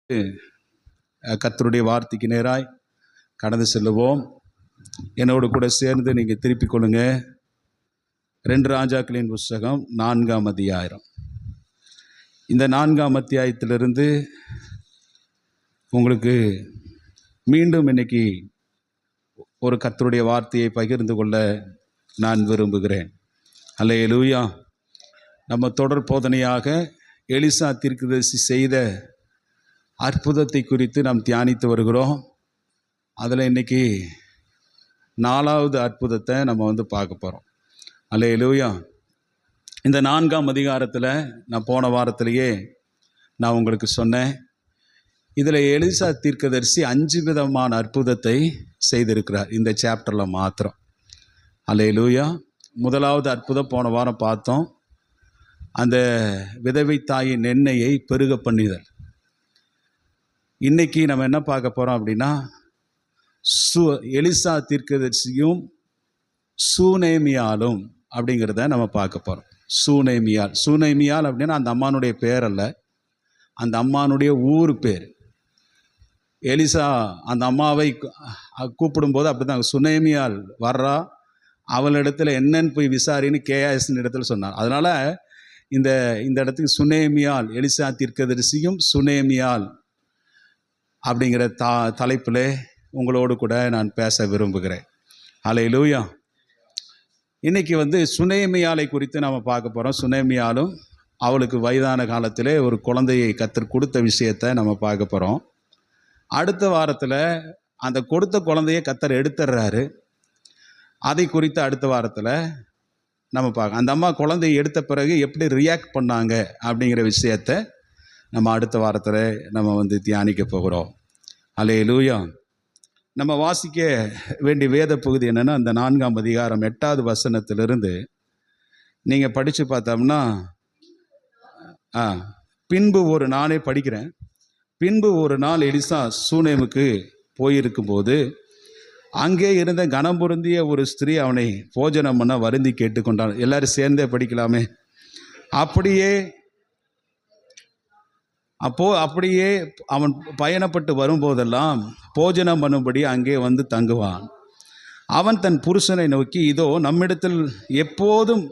கர்த்தருடைய வார்த்தைக்கு நேராய் கடந்து செல்லுவோம். என்னோடு கூட சேர்ந்து நீங்கள் திருப்பிக் கொள்ளுங்க. 2 ராஜாக்களின் புஸ்தகம் 4ஆம் அத்தியாயம். இந்த 4ஆம் அத்தியாயத்திலிருந்து உங்களுக்கு மீண்டும் இன்னைக்கு ஒரு கர்த்தருடைய வார்த்தையை பகிர்ந்து கொள்ள நான் விரும்புகிறேன். அல்லேலூயா. நம்ம தொடர் போதனையாக எலிசா தீர்க்கதரிசி செய்த அற்புதத்தை குறித்து நாம் தியானித்து வருகிறோம். அதில் இன்னைக்கு 4வது அற்புதத்தை நம்ம பார்க்க போகிறோம். அல்லேலூயா. இந்த 4ஆம் அதிகாரத்தில் நான் போன வாரத்திலேயே நான் உங்களுக்கு சொன்னேன், இதில் எலிசா தீர்க்கதரிசி 5 விதமான அற்புதத்தை செய்திருக்கிறார் இந்த சாப்டரில் மாத்திரம். அல்லேலூயா. முதலாவது அற்புதம் போன வாரம் பார்த்தோம், அந்த விதவை தாயின் எண்ணெயை பெருக பண்ணிதல். இன்னைக்கு நம்ம என்ன பார்க்க போகிறோம் அப்படின்னா, எலிசா தீர்க்கதரிசியும் சூனேமியாலும் அப்படிங்கிறத நம்ம பார்க்க போகிறோம். சூனேமியால் அப்படின்னா அந்த அம்மானுடைய பேர் அல்ல, அந்த அம்மானுடைய ஊர் பேர். எலிசா அந்த அம்மாவை கூப்பிடும்போது அப்படி தான் சுனேமியால் வர்றா, அவளிடத்துல என்னன்னு போய் விசாரின்னு கேயாசின் இடத்துல சொன்னார். அதனால் இந்த இடத்துக்கு சுனேமியால், எலிசா தீர்க்கதரிசியும் சுனேமியால் அப்படிங்கிற தலைப்பில் உங்களோடு கூட நான் பேச விரும்புகிறேன். அல்லேலூயா. இன்றைக்கி சுனேமியாலை குறித்து நாம் பார்க்க போகிறோம். சுனேமியாலும் அவளுக்கு வயதான காலத்திலே ஒரு குழந்தையை கர்த்தர் கொடுத்த விஷயத்தை நம்ம பார்க்க போகிறோம். அடுத்த வாரத்தில் அந்த கொடுத்த குழந்தையை கர்த்தர் எடுத்துடுறாரு. அதை குறித்து அடுத்த வாரத்தில் நம்ம பார்க்க, அந்த அம்மா குழந்தையை எடுத்த பிறகு எப்படி ரியாக்ட் பண்ணாங்க அப்படிங்கிற விஷயத்தை நம்ம அடுத்த வாரத்தில் நம்ம தியானிக்க போகிறோம். அல்லேலூயா. நம்ம வாசிக்க வேண்டிய வேத பகுதி என்னென்னா, அந்த 4ஆம் அதிகாரம் 8வது வசனத்திலிருந்து நீங்கள் படித்து பார்த்தோம்னா, பின்பு ஒரு நாளே படிக்கிறேன். பின்பு ஒரு நாள் எலிசா சூனேமுக்கு போயிருக்கும்போது அங்கே இருந்த கனம் பொருந்திய ஒரு ஸ்திரீ அவனை போஜனம் பண்ண வருந்தி கேட்டுக்கொண்டான். எல்லாரும் சேர்ந்தே படிக்கலாமே. அப்படியே அவன் பயணப்பட்டு வரும்போதெல்லாம் போஜனம் பண்ணும்படி அங்கே தங்குவான். அவன் தன் புருஷனை நோக்கி, இதோ நம்மிடத்தில் எப்போதும்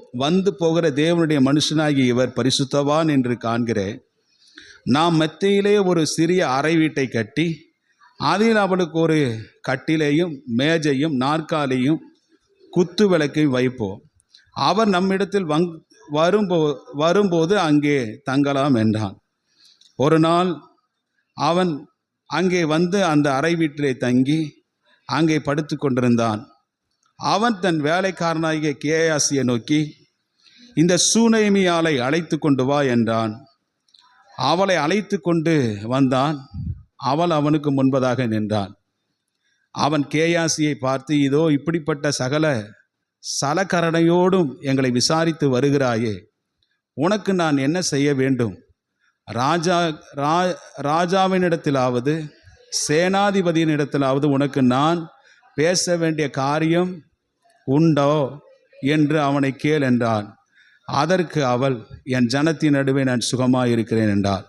போகிற தேவனுடைய மனுஷனாகி இவர் பரிசுத்தவான் என்று காண்கிறேன். நாம் மத்தியிலே ஒரு சிறிய அறை வீட்டை கட்டி அதில் அவளுக்கு ஒரு கட்டிலையும் மேஜையும் நாற்காலியும் குத்து விளக்கையும் வைப்போம். அவர் நம்மிடத்தில் வரும்போது அங்கே தங்கலாம் என்றான். ஒரு நாள் அவன் அங்கே அந்த அறை வீட்டிலே தங்கி அங்கே படுத்து கொண்டிருந்தான். அவன் தன் வேலைக்காரனாகிய கேயாசியை நோக்கி, இந்த சூனேமியாலை அழைத்து கொண்டு வா என்றான். அவளை அழைத்து கொண்டு வந்தான். அவள் அவனுக்கு முன்பதாக நின்றான். அவன் கேயாசியை பார்த்து, இதோ இப்படிப்பட்ட சகல சலக்கரணையோடும் எங்களை விசாரித்து வருகிறாயே, உனக்கு நான் என்ன செய்ய வேண்டும்? ராஜாவினிடத்திலாவது சேனாதிபதியினிடத்திலாவது உனக்கு நான் பேச வேண்டிய காரியம் உண்டோ என்று அவனை கேள் என்றான். அதற்கு அவள், என் ஜனத்தின் நடுவே நான் சுகமாக இருக்கிறேன் என்றாள்.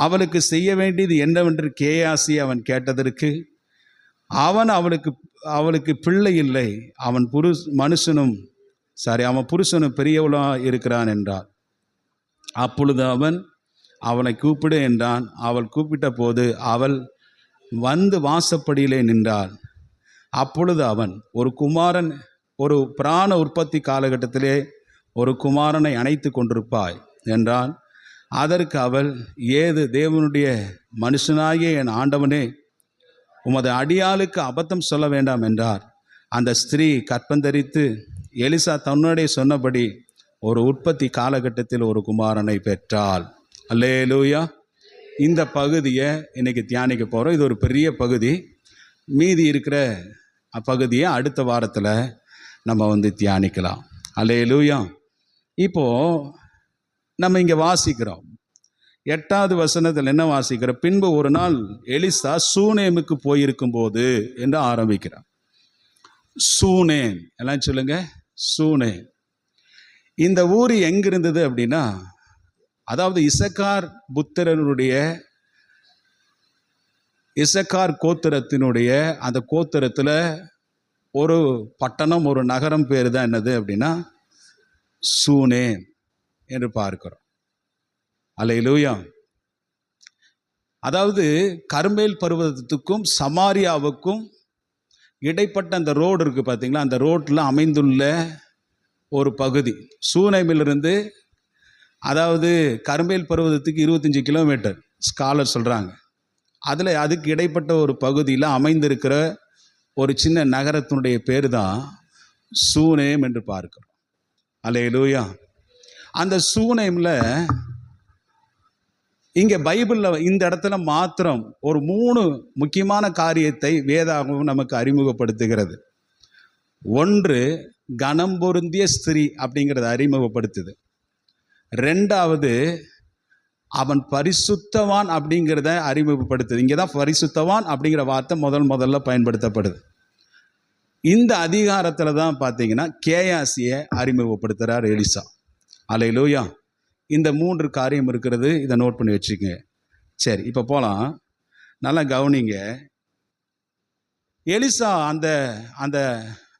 அவளுக்கு செய்ய வேண்டியது என்னவென்று கேயாசி அவன் கேட்டதற்கு, அவளுக்கு பிள்ளை இல்லை, அவன் புருஷனும் பெரியவளாக இருக்கிறான் என்றாள். அப்பொழுது அவன், அவளை கூப்பிடு என்றான். அவள் கூப்பிட்ட போது அவள் வாசப்படியிலே நின்றாள். அப்பொழுது அவன், ஒரு பிராண உற்பத்தி காலகட்டத்திலே ஒரு குமாரனை அணைத்து கொண்டிருப்பாய் என்றான். அதற்கு அவள், ஏது தேவனுடைய மனுஷனாகிய என் ஆண்டவனே, உமது அடியாளுக்கு அபத்தம் சொல்ல வேண்டாம் என்றார். அந்த ஸ்திரீ கற்பந்தரித்து எலிசா தன்னுடைய சொன்னபடி ஒரு உற்பத்தி காலகட்டத்தில் ஒரு குமாரனை பெற்றாள். அல்லேலூயா. இந்த பகுதியை இன்னைக்கு தியானிக்க போகிறோம். இது ஒரு பெரிய பகுதி. மீதி இருக்கிற பகுதியை அடுத்த வாரத்தில் நம்ம தியானிக்கலாம். அல்லேலூயா. இப்போது நம்ம இங்கே வாசிக்கிறோம், 8வது வசனத்தில் என்ன வாசிக்கிறோம்? பின்பு ஒரு நாள் எலிசா சூனேமுக்கு போயிருக்கும்போது என்று ஆரம்பிக்கிறார். சூனேம், எல்லாம் சொல்லுங்க, சூனேம். இந்த ஊர் எங்கிருந்தது அப்படின்னா, அதாவது இசக்கார் புத்திரனுடைய இசக்கார் கோத்திரத்தினுடைய அந்த கோத்திரத்தில் ஒரு பட்டணம், ஒரு நகரம் பேர் தான் என்னது அப்படின்னா சூனேம் என்று பார்க்கிறோம். அல்லேலூயா. அதாவது கர்மேல் பர்வதத்துக்கும் சமாரியாவுக்கும் இடைப்பட்ட அந்த ரோடு இருக்குது பார்த்தீங்களா, அந்த ரோட்டில் அமைந்துள்ள ஒரு பகுதி. சூனேமிலிருந்து அதாவது கர்மேல் பர்வதத்துக்கு 25 கிலோமீட்டர் ஸ்காலர் சொல்கிறாங்க. அதில் அதுக்கு இடைப்பட்ட ஒரு பகுதியில் அமைந்திருக்கிற ஒரு சின்ன நகரத்தினுடைய பேர் தான் சூனேம் என்று பார்க்கிறோம். அல்லேலூயா. அந்த சூனேமில் இங்கே பைபிளில் இந்த இடத்துல மாத்திரம் ஒரு 3 முக்கியமான காரியத்தை வேதாகமம் நமக்கு அறிமுகப்படுத்துகிறது. ஒன்று, கனம் பொருந்திய ஸ்திரீ அப்படிங்கிறத அறிமுகப்படுத்துது. 2வது, அவன் பரிசுத்தவான் அப்படிங்கிறத அறிமுகப்படுத்துது. இங்கே தான் பரிசுத்தவான் அப்படிங்கிற வார்த்தை முதல்ல பயன்படுத்தப்படுது. இந்த அதிகாரத்தில் தான் பார்த்தீங்கன்னா கேயாசியை அறிமுகப்படுத்துகிறார் எலிசா. அல்லேலூயா. இந்த 3 காரியம் இருக்கிறது. இதை நோட் பண்ணி வச்சுக்கோங்க. சரி, இப்போ போகலாம். நல்லா கவனிங்க. எலிசா அந்த அந்த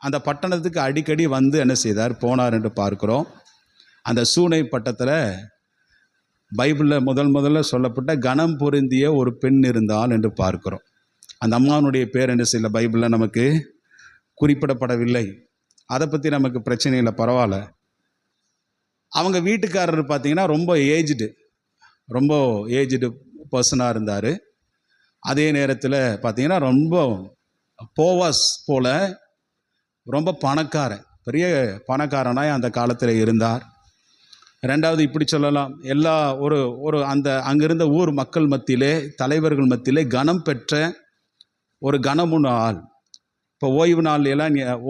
அந்த பட்டணத்துக்கு அடிக்கடி வந்து என்ன செய்தார், போனார் என்று பார்க்கிறோம். அந்த சூனை பட்டத்தில் பைபிளில் முதல்ல சொல்லப்பட்ட கனம் பொருந்திய ஒரு பெண் இருந்தாள் என்று பார்க்கிறோம். அந்த அம்மானுடைய பேர் என்ன செய்யல, பைபிளில் நமக்கு குறிப்பிடப்படவில்லை. அதை பற்றி நமக்கு பிரச்சனை இல்லை, பரவாயில்ல. அவங்க வீட்டுக்காரர் பார்த்தீங்கன்னா ரொம்ப ஏஜ்டு பர்சனாக இருந்தார். அதே நேரத்தில் பார்த்தீங்கன்னா ரொம்ப போவாஸ் போல் ரொம்ப பெரிய பணக்காரனாய் அந்த காலத்தில் இருந்தார். 2வது இப்படி சொல்லலாம், எல்லா ஒரு அந்த அங்கிருந்த ஊர் மக்கள் மத்தியிலே, தலைவர்கள் மத்தியிலே கனம் பெற்ற ஒரு கனமுன்னு ஆள். இப்போ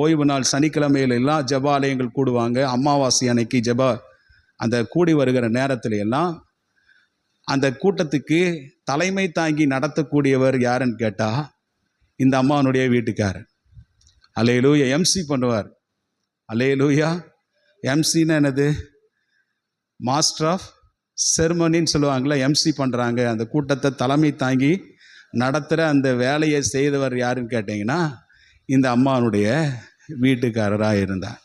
ஓய்வு நாள் சனிக்கிழமையிலெல்லாம் ஜெபாலயங்கள் கூடுவாங்க. அமாவாசை அன்னைக்கு அந்த கூடி வருகிற நேரத்துல எல்லாம் அந்த கூட்டத்துக்கு தலைமை தாங்கி நடத்தக்கூடியவர் யாருன்னு கேட்டால் இந்த அம்மாவனுடைய வீட்டுக்காரர். அல்லேலூயா. எம்சி பண்ணுவார். அல்லேலூயா. எம்சின்னா என்னது? மாஸ்டர் ஆஃப் செர்மனின்னு சொல்லுவாங்களே, எம்சி பண்ணுறாங்க. அந்த கூட்டத்தை தலைமை தாங்கி நடத்துகிற அந்த வேலையை செய்தவர் யாருன்னு கேட்டிங்கன்னா இந்த அம்மாவனுடைய வீட்டுக்காரராக இருந்தார்.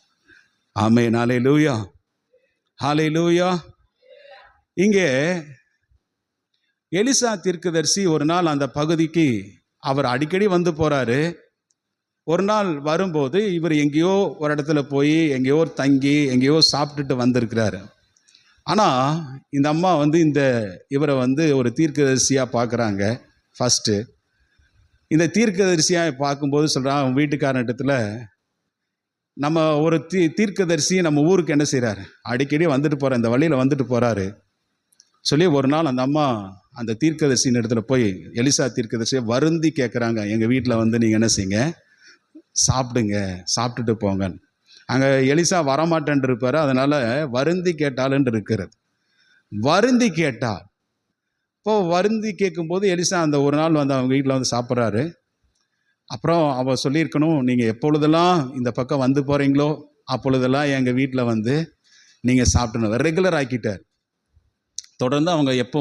ஆமென். அல்லேலூயா. ஹல்லேலூயா. இங்கே எலிசா தீர்க்கதரிசி ஒரு நாள் அந்த பகுதிக்கு அவர் அடிக்கடி வந்து போகிறாரு. ஒரு நாள் வரும்போது இவர் எங்கேயோ ஒரு இடத்துல போய் எங்கேயோ தங்கி எங்கேயோ சாப்பிட்டுட்டு வந்திருக்கிறாரு. ஆனால் இந்த அம்மா இவரை ஒரு தீர்க்கதரிசியாக பார்க்குறாங்க. ஃபஸ்ட்டு இந்த தீர்க்கதரிசியாக பார்க்கும்போது சொல்கிறான், அவன் வீட்டுக்காரன் இடத்துல நம்ம ஒரு தீர்க்கதரிசி நம்ம ஊருக்கு என்ன செய்கிறாரு, அடிக்கடி வந்துட்டு போகிற இந்த வழியில் வந்துட்டு போகிறாரு சொல்லி ஒரு நாள் அந்த அம்மா அந்த தீர்க்கதரிசியின் இடத்துல போய் எலிசா தீர்க்கதரிசியை வருந்தி கேட்குறாங்க, எங்கள் வீட்டில் நீங்கள் என்ன செய்யுங்க, சாப்பிடுங்க, சாப்பிட்டுட்டு போங்க. அங்கே எலிசா வரமாட்டேன் இருப்பார். அதனால் வருந்தி கேட்டாலுன்னு இருக்கிறது. வருந்தி கேட்டால் இப்போது வருந்தி கேட்கும்போது எலிசா அந்த ஒரு நாள் அவங்க வீட்டில் சாப்பிட்றாரு. அப்புறம் அவள் சொல்லியிருக்கணும், நீங்கள் எப்பொழுதெல்லாம் இந்த பக்கம் வந்து போகிறீங்களோ அப்பொழுதெல்லாம் எங்கள் வீட்டில் நீங்கள் சாப்பிடணும். ரெகுலர் ஆக்கிட்டார். தொடர்ந்து அவங்க எப்போ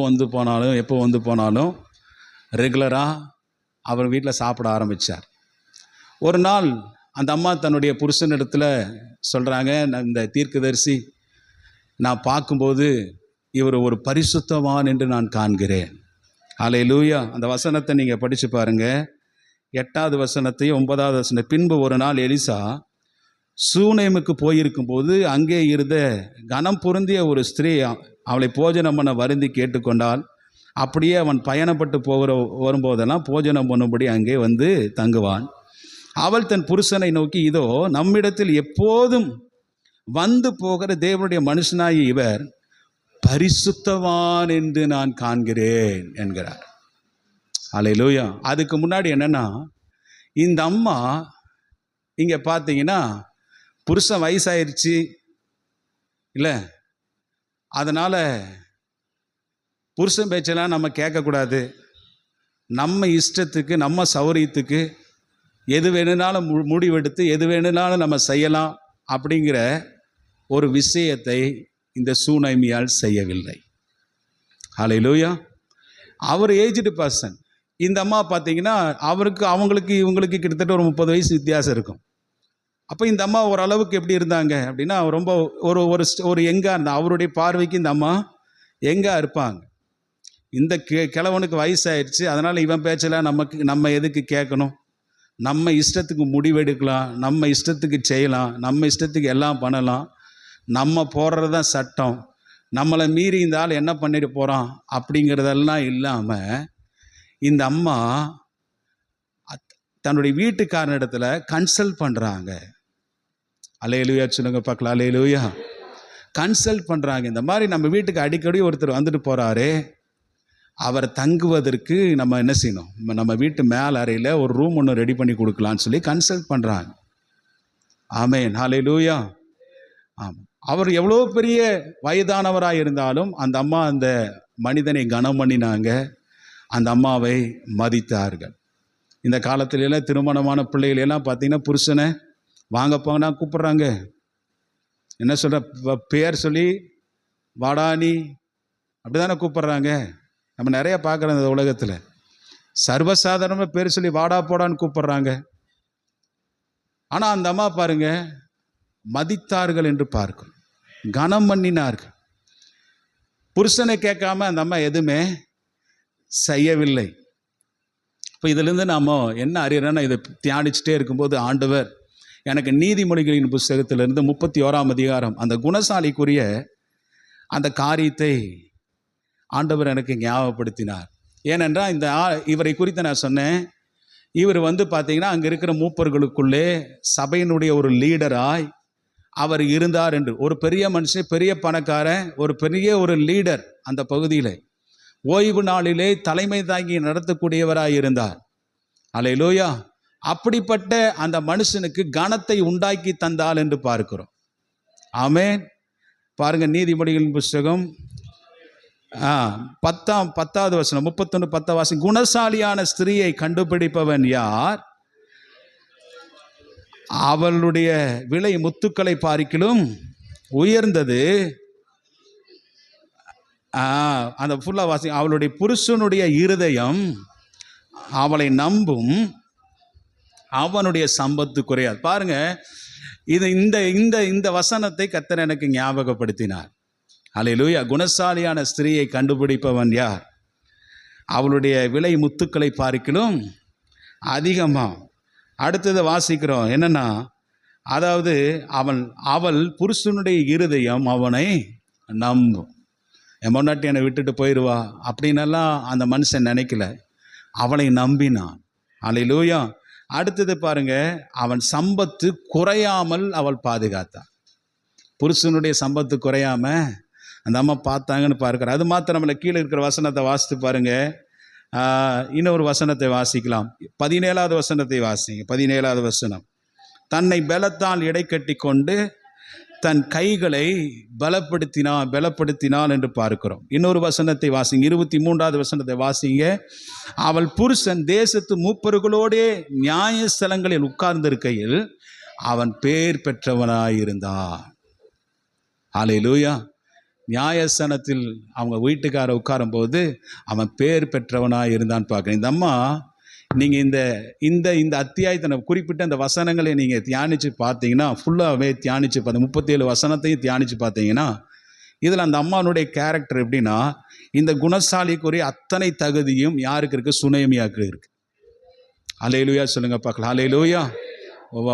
வந்து போனாலும் ரெகுலராக அவர் வீட்டில் சாப்பிட ஆரம்பித்தார். ஒரு நாள் அந்த அம்மா தன்னுடைய புருஷனிடத்தில் சொல்கிறாங்க, இந்த தீர்க்கதரிசி நான் பார்க்கும்போது இவர் ஒரு பரிசுத்தவான் என்று நான் காண்கிறேன். அல்லேலூயா. அந்த வசனத்தை நீங்கள் படித்து பாருங்கள். 8வது வசனத்தையும் 9வது வசனம். பின்பு ஒரு நாள் எலிசா சூனேமுக்கு போயிருக்கும்போது அங்கே இருந்த கனம் பொருந்திய ஒரு ஸ்திரீ அவளை போஜனம் பண்ண வருந்தி கேட்டுக்கொண்டால், அப்படியே அவன் பயணப்பட்டு வரும்போதெல்லாம் போஜனம் பண்ணும்படி அங்கே தங்குவான். அவள் தன் புருஷனை நோக்கி, இதோ நம்மிடத்தில் எப்போதும் வந்து போகிற தேவனுடைய மனுஷனாகி இவர் பரிசுத்தவான் என்று நான் காண்கிறேன் என்கிறார். அல்லேலூயா. அதுக்கு முன்னாடி என்னன்னா, இந்த அம்மா இங்கே பார்த்தீங்கன்னா புருஷன் வயசாயிருச்சு இல்லை, அதனால் புருஷன் பேச்செல்லாம் நம்ம கேட்கக்கூடாது, நம்ம இஷ்டத்துக்கு நம்ம சௌரியத்துக்கு எது வேணுனாலும் முடிவெடுத்து எது வேணுனாலும் நம்ம செய்யலாம் அப்படிங்கிற ஒரு விஷயத்தை இந்த சூனேமியால் செய்யவில்லை. ஹல்லேலூயா. அவர் ஏஜ்டு பர்சன். இந்த அம்மா பார்த்தீங்கன்னா அவங்களுக்கு இவங்களுக்கு கிட்டத்தட்ட ஒரு 30 வயசு வித்தியாசம் இருக்கும். அப்போ இந்த அம்மா ஓரளவுக்கு எப்படி இருந்தாங்க அப்படின்னா, ரொம்ப ஒரு ஒரு ஒரு யங்கா இருந்தா, அவருடைய பார்வைக்கு இந்த அம்மா யங்கா இருப்பாங்க. இந்த கிழவனுக்கு வயசாயிடுச்சு, அதனால் இவன் பேச்செல்லாம் நம்ம எதுக்கு கேட்கணும், நம்ம இஷ்டத்துக்கு முடிவெடுக்கலாம், நம்ம இஷ்டத்துக்கு செய்யலாம், நம்ம இஷ்டத்துக்கு எல்லாம் பண்ணலாம், நம்ம போடுறது தான் சட்டம், நம்மளை மீறி இந்த ஆள் என்ன பண்ணிட்டு போகிறான் அப்படிங்கிறதெல்லாம் இல்லாமல் இந்த அம்மா தன்னுடைய வீட்டுக்காரனிடத்துல கன்சல்ட் பண்ணுறாங்க. அல்லேலூயா சொல்லுங்க பார்க்கலாம். அல்லேலூயா. கன்சல்ட் பண்ணுறாங்க. இந்த மாதிரி நம்ம வீட்டுக்கு அடிக்கடி ஒருத்தர் வந்துட்டு போகிறாரு, அவர் தங்குவதற்கு நம்ம என்ன செய்யணும், நம்ம வீட்டு மேல் அறையில் ஒரு ரூம் ஒன்று ரெடி பண்ணி கொடுக்கலான்னு சொல்லி கன்சல்ட் பண்ணுறாங்க. ஆமென். அல்லேலூயா. ஆமாம். அவர் எவ்வளோ பெரிய வயதானவராக இருந்தாலும் அந்த அம்மா அந்த மனிதனை கனம் பண்ணினாங்க, அந்த அம்மாவை மதித்தார்கள். இந்த காலத்துலலாம் திருமணமான பிள்ளைகளெல்லாம் பார்த்தீங்கன்னா புருஷனை வாங்க போங்கன்னா கூப்பிட்றாங்க. என்ன சொல்கிற பேர் சொல்லி வாடானி அப்படி தானே கூப்பிட்றாங்க. நம்ம நிறைய பார்க்குறோம் இந்த உலகத்தில். சர்வசாதாரணமாக பேர் சொல்லி வாடா போடான்னு கூப்பிட்றாங்க. ஆனால் அந்த அம்மா பாருங்க, மதித்தார்கள் என்று பார்க்கிறோம், கனம் பண்ணினார்கள். புருஷனை கேட்காம அந்த அம்மா எதுவுமே செய்யவில்லை. இப்போ இதிலிருந்து நாம் என்ன அறியறோன்னா, இதை தியானிச்சுட்டே இருக்கும்போது ஆண்டவர் எனக்கு நீதிமொழிகளின் புஸ்தகத்திலிருந்து 31ஆம் அதிகாரம் அந்த குணசாலிக்குரிய அந்த காரியத்தை ஆண்டவர் எனக்கு ஞாபகப்படுத்தினார். ஏனென்றால் இவரை குறித்து நான் சொன்னேன், இவர் பார்த்தீங்கன்னா அங்கே இருக்கிற மூப்பர்களுக்குள்ளே சபையினுடைய ஒரு லீடராய் அவர் இருந்தார் என்று. ஒரு பெரிய மனுஷன், பெரிய பணக்காரன், ஒரு பெரிய ஒரு லீடர் அந்த பகுதியில். ஓய்வு நாளிலே தலைமை தாங்கி நடத்தக்கூடியவராய் இருந்தார். அல்லேலூயா. அப்படிப்பட்ட அந்த மனுஷனுக்கு கனத்தை உண்டாக்கி தந்தாள் என்று பார்க்கிறோம். ஆமென். பாருங்க, நீதிமொழிகளின் புஸ்தகம் 10வது வசனம், 31:10 வாசி. குணசாலியான ஸ்திரீயை கண்டுபிடிப்பவன் யார்? அவளுடைய விலை முத்துக்களை பார்க்கிலும் உயர்ந்தது. அந்த ஃபுல்லா வாசி. அவளுடைய புருஷனுடைய இருதயம் அவளை நம்பும், அவனுடைய சம்பத்து குறையாது. பாருங்க, இது இந்த இந்த இந்த வசனத்தை கர்த்தர் எனக்கு ஞாபகப்படுத்தினார். அல்லேலூயா. குணசாலியான ஸ்திரீயை கண்டுபிடிப்பவன் யார்? அவளுடைய விலை முத்துக்களை பார்க்கிலும் அதிகமாக. அடுத்தது வாசிக்கிறோம் என்னன்னா, அதாவது அவள் புருஷனுடைய இருதயம் அவனை நம்பும். என் பொண்டாட்டி என்னை விட்டுட்டு போயிடுவா அப்படின்னெல்லாம் அந்த மனுஷன் நினைக்கல, அவளை நம்பினான். அல்லேலூயா. அடுத்தது பாருங்க, அவன் சம்பத்து குறையாமல் அவள் பாதுகாத்தான். புருஷனுடைய சம்பத்து குறையாம அந்த அம்மா பார்த்தாங்கன்னு பார்க்குற. அது மாத்திரமில்ல, கீழே இருக்கிற வசனத்தை வாசித்து பாருங்க. இன்னொரு வசனத்தை வாசிக்கலாம். 17வது வசனத்தை வாசிங்க. 17வது வசனம். தன்னை பலத்தால் இடை கட்டி கொண்டு தன் கைகளை பலப்படுத்தினாள் என்று பார்க்கிறோம். இன்னொரு வசனத்தை வாசிங்க. 23வது வசனத்தை வாசிங்க. அவள் புருஷன் தேசத்து மூப்பர்களோடே நியாயஸ்தலங்களில் உட்கார்ந்திருக்கையில் அவன் பேர் பெற்றவனாயிருந்தான். அல்லேலூயா. நியாயஸ்தானத்தில் அவங்க வீட்டுக்கார உட்காரும் போது அவன் பேர் பெற்றவனாக இருந்தான்னு பார்க்குறேன். இந்த அம்மா, நீங்கள் இந்த இந்த அத்தியாயத்தை குறிப்பிட்ட அந்த வசனங்களை நீங்கள் தியானித்து பார்த்தீங்கன்னா, ஃபுல்லாகவே தியானித்து பார்த்து 37 வசனத்தையும் தியானித்து பார்த்தீங்கன்னா, இதில் அந்த அம்மானுடைய கேரக்டர் எப்படின்னா, இந்த குணசாலிக்குரிய அத்தனை தகுதியும் யாருக்கு இருக்குது? சுனேமியாவுக்கு இருக்குது. அல்லேலூயா சொல்லுங்க பார்க்கலாம். அல்லேலூயா.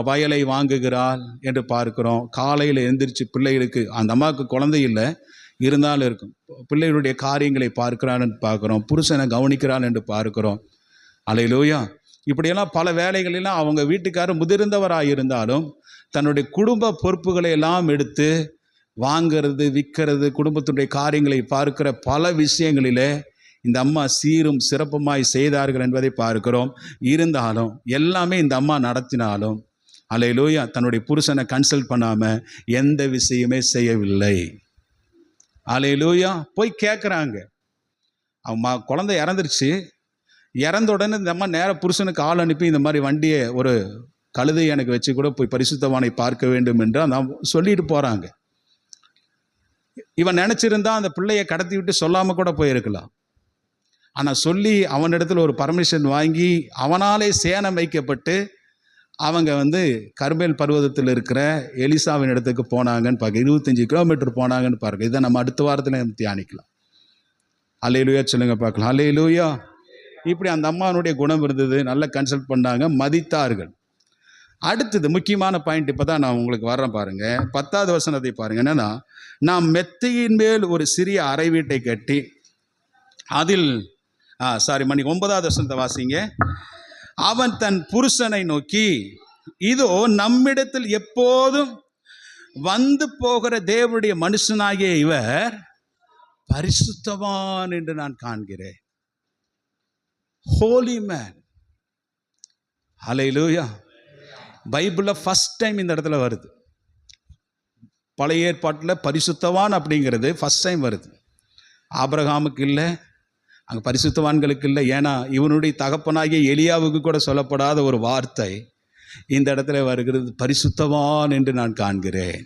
வயலை வாங்குகிறாள் என்று பார்க்கிறோம். காலையில் எந்திரிச்சு பிள்ளைகளுக்கு, அந்த அம்மாவுக்கு குழந்தை இல்லை இருந்தாலும் இருக்கும், பிள்ளைகளுடைய காரியங்களை பார்க்கிறாள் என்று பார்க்குறோம். புருஷனை கவனிக்கிறாள் என்று பார்க்கிறோம். அல்லேலூயா. இப்படியெல்லாம் பல வேலைகளெல்லாம் அவங்க வீட்டுக்காரர் முதிர்ந்தவராக இருந்தாலும் தன்னுடைய குடும்ப பொறுப்புகளை எல்லாம் எடுத்து வாங்கிறது, விற்கிறது, குடும்பத்துடைய காரியங்களை பார்க்கிற பல விஷயங்களிலே இந்த அம்மா சீரும் சிறப்புமாய் செய்தார்கள் என்பதை பார்க்கிறோம். இருந்தாலும் எல்லாமே இந்த அம்மா நடத்தினாலும் அல்லேலூயா தன்னுடைய புருஷனை கன்சல்ட் பண்ணாமல் எந்த விஷயமே செய்யவில்லை. அல்லேலூயா. போய் கேட்குறாங்க, அவங்க குழந்தை இறந்துருச்சு. இறந்த உடனே இந்த அம்மா நேர புருஷனுக்கு ஆள் அனுப்பி இந்த மாதிரி வண்டியை, ஒரு கழுதை எனக்கு வச்சு கூட போய் பரிசுத்தவானை பார்க்க வேண்டும் என்று அந்த சொல்லிட்டு போகிறாங்க. இவன் நினச்சிருந்தா அந்த பிள்ளையை கடத்தி விட்டு சொல்லாமல் கூட போயிருக்கலாம். ஆனால் சொல்லி அவனிடத்தில் ஒரு பர்மிஷன் வாங்கி அவனாலே சேனம் வைக்கப்பட்டு அவங்க வந்து கர்மேல் பர்வதத்தில் இருக்கிற எலிசாவின் இடத்துக்கு போனாங்கன்னு பார்க்க 25 கிலோமீட்டர் போனாங்கன்னு பாருங்க. இதை நம்ம அடுத்த வாரத்தில் தியானிக்கலாம். அல்லேலூயா சொல்லுங்க பார்க்கலாம். அல்லேலூயா. இப்படி அந்த அம்மானுடைய குணம் இருந்தது. நல்லா கன்சல்ட் பண்ணாங்க, மதித்தார்கள். அடுத்தது முக்கியமான பாயிண்ட் இப்போ தான் நான் உங்களுக்கு வர்றேன் பாருங்க. 10வது வசனத்தை பாருங்க. என்னன்னா, நாம் மெத்தையின் மேல் ஒரு சிறிய அறை வீட்டை கட்டி அதில் 9வது வசனத்தை வாசிங்க. அவன் தன் புருஷனை நோக்கி, இதோ நம்மிடத்தில் எப்போதும் வந்து போகிற தேவனுடைய மனுஷனாகிய இவர் பரிசுத்தவான் என்று நான் காண்கிறேன். Holy man. ஹல்லேலூயா. பைபிளில் ஃபர்ஸ்ட் டைம் இந்த இடத்துல வருது. பழைய ஏற்பாட்டில் பரிசுத்தவான் அப்படிங்கிறது ஃபர்ஸ்ட் டைம் வருது. ஆபிரகாமுக்கு இல்லை, அங்கே பரிசுத்தவான்களுக்கு இல்லை. ஏன்னா இவனுடைய தகப்பனாகிய எலியாவுக்கு கூட சொல்லப்படாத ஒரு வார்த்தை இந்த இடத்துல வருகிறது, பரிசுத்தவான் என்று நான் காண்கிறேன்.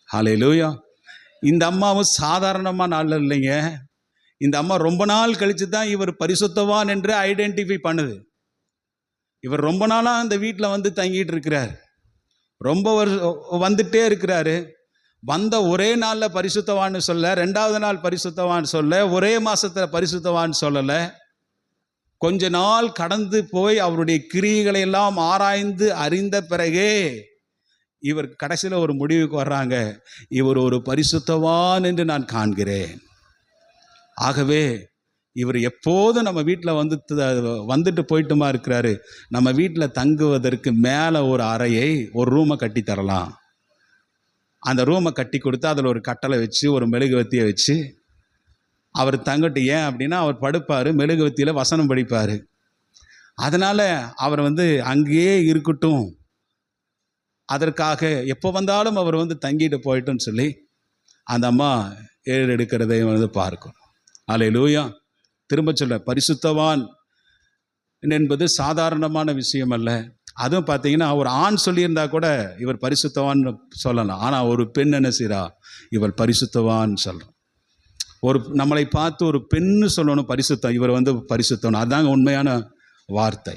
ஹல்லேலூயா. இந்த அம்மாவும் சாதாரணமான ஆள் இல்லைங்க. இந்த அம்மா ரொம்ப நாள் கழித்து தான் இவர் பரிசுத்தவான் என்று ஐடென்டிஃபை பண்ணுது. இவர் ரொம்ப நாளாக அந்த வீட்டில் வந்து தங்கிட்டு இருக்கிறார், ரொம்ப வந்துட்டே இருக்கிறாரு. வந்த ஒரே நாளில் பரிசுத்தவான்னு சொல்ல, 2வது நாள் பரிசுத்தவான் சொல்ல, ஒரே மாதத்தில் பரிசுத்தவான் சொல்லலை. கொஞ்ச நாள் கடந்து போய் அவருடைய கிரியைகளை எல்லாம் ஆராய்ந்து அறிந்த பிறகே இவர் கடைசியில் ஒரு முடிவுக்கு வர்றாங்க, இவர் ஒரு பரிசுத்தவான் என்று நான் காண்கிறேன். ஆகவே இவர் எப்போதும் நம்ம வீட்டில் வந்துட்டு போயிட்டுமா இருக்கிறாரு. நம்ம வீட்டில் தங்குவதற்கு மேலே ஒரு அறையை, ஒரு ரூமை கட்டி தரலாம். அந்த ரூமை கட்டி கொடுத்து அதில் ஒரு கட்டளை வச்சு ஒரு மெழுகுவத்தியை வச்சு அவர் தங்கட்டு. ஏன் அப்படின்னா, அவர் படுப்பார், மெழுகுவத்தியில் வசனம் படிப்பார். அதனால் அவர் அங்கேயே இருக்கட்டும், அதற்காக எப்போ வந்தாலும் அவர் தங்கிட்டு போயிட்டுன்னு சொல்லி அந்த அம்மா எடுக்கிறதை பார்க்கணும். அல்லேலூயா. திரும்ப சொல்ல, பரிசுத்தவான் என்பது சாதாரணமான விஷயம் அல்ல. அதுவும் பார்த்தீங்கன்னா, ஒரு ஆண் சொல்லியிருந்தா கூட இவர் பரிசுத்தவான் சொல்லலாம். ஆனால் ஒரு பெண் என்ன செய்கிறா, இவர் பரிசுத்தவான் சொல்கிறோம். நம்மளை பார்த்து ஒரு பெண்ணு சொல்லணும் பரிசுத்தம், இவர் பரிசுத்தம். அதுதாங்க உண்மையான வார்த்தை.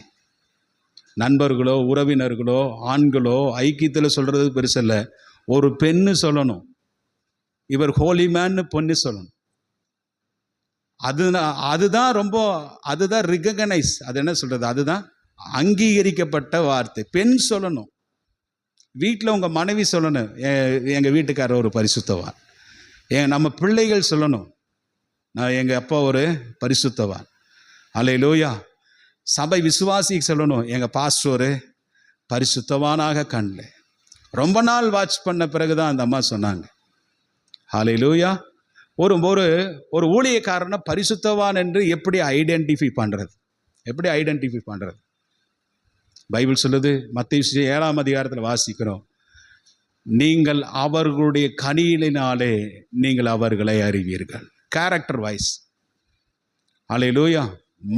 நண்பர்களோ உறவினர்களோ ஆண்களோ ஐக்கியத்தில் சொல்கிறது பெருசல்ல. ஒரு பெண்ணு சொல்லணும், இவர் ஹோலி மேன்னு பொண்ணு சொல்லணும். அதுதான் ரிகக்னைஸ், அது என்ன சொல்கிறது, அதுதான் அங்கீகரிக்கப்பட்ட வார்த்தை. பெண் சொல்லணும். வீட்டில் உங்கள் மனைவி சொல்லணும், எங்கள் வீட்டுக்காரர் ஒரு பரிசுத்தவான். நம்ம பிள்ளைகள் சொல்லணும், நான் எங்கள் அப்பா ஒரு பரிசுத்தவான். அல்லேலூயா. சபை விசுவாசி சொல்லணும், எங்கள் பாஸ்டர் ஒரு பரிசுத்தவானாக கண்டேன். ரொம்ப நாள் வாட்ச் பண்ண பிறகு தான் அந்த அம்மா சொன்னாங்க. அல்லேலூயா. ஒரு ஒரு ஊழியக்காரனை பரிசுத்தவான் என்று எப்படி ஐடென்டிஃபை பண்ணுறது? பைபிள் சொல்லுது, மத்தேயு 7ஆம் அதிகாரத்தில் வாசிக்கிறோம், நீங்கள் அவர்களுடைய கனியினாலே நீங்கள் அவர்களை அறிவீர்கள். Character wise. அல்லேலூயா.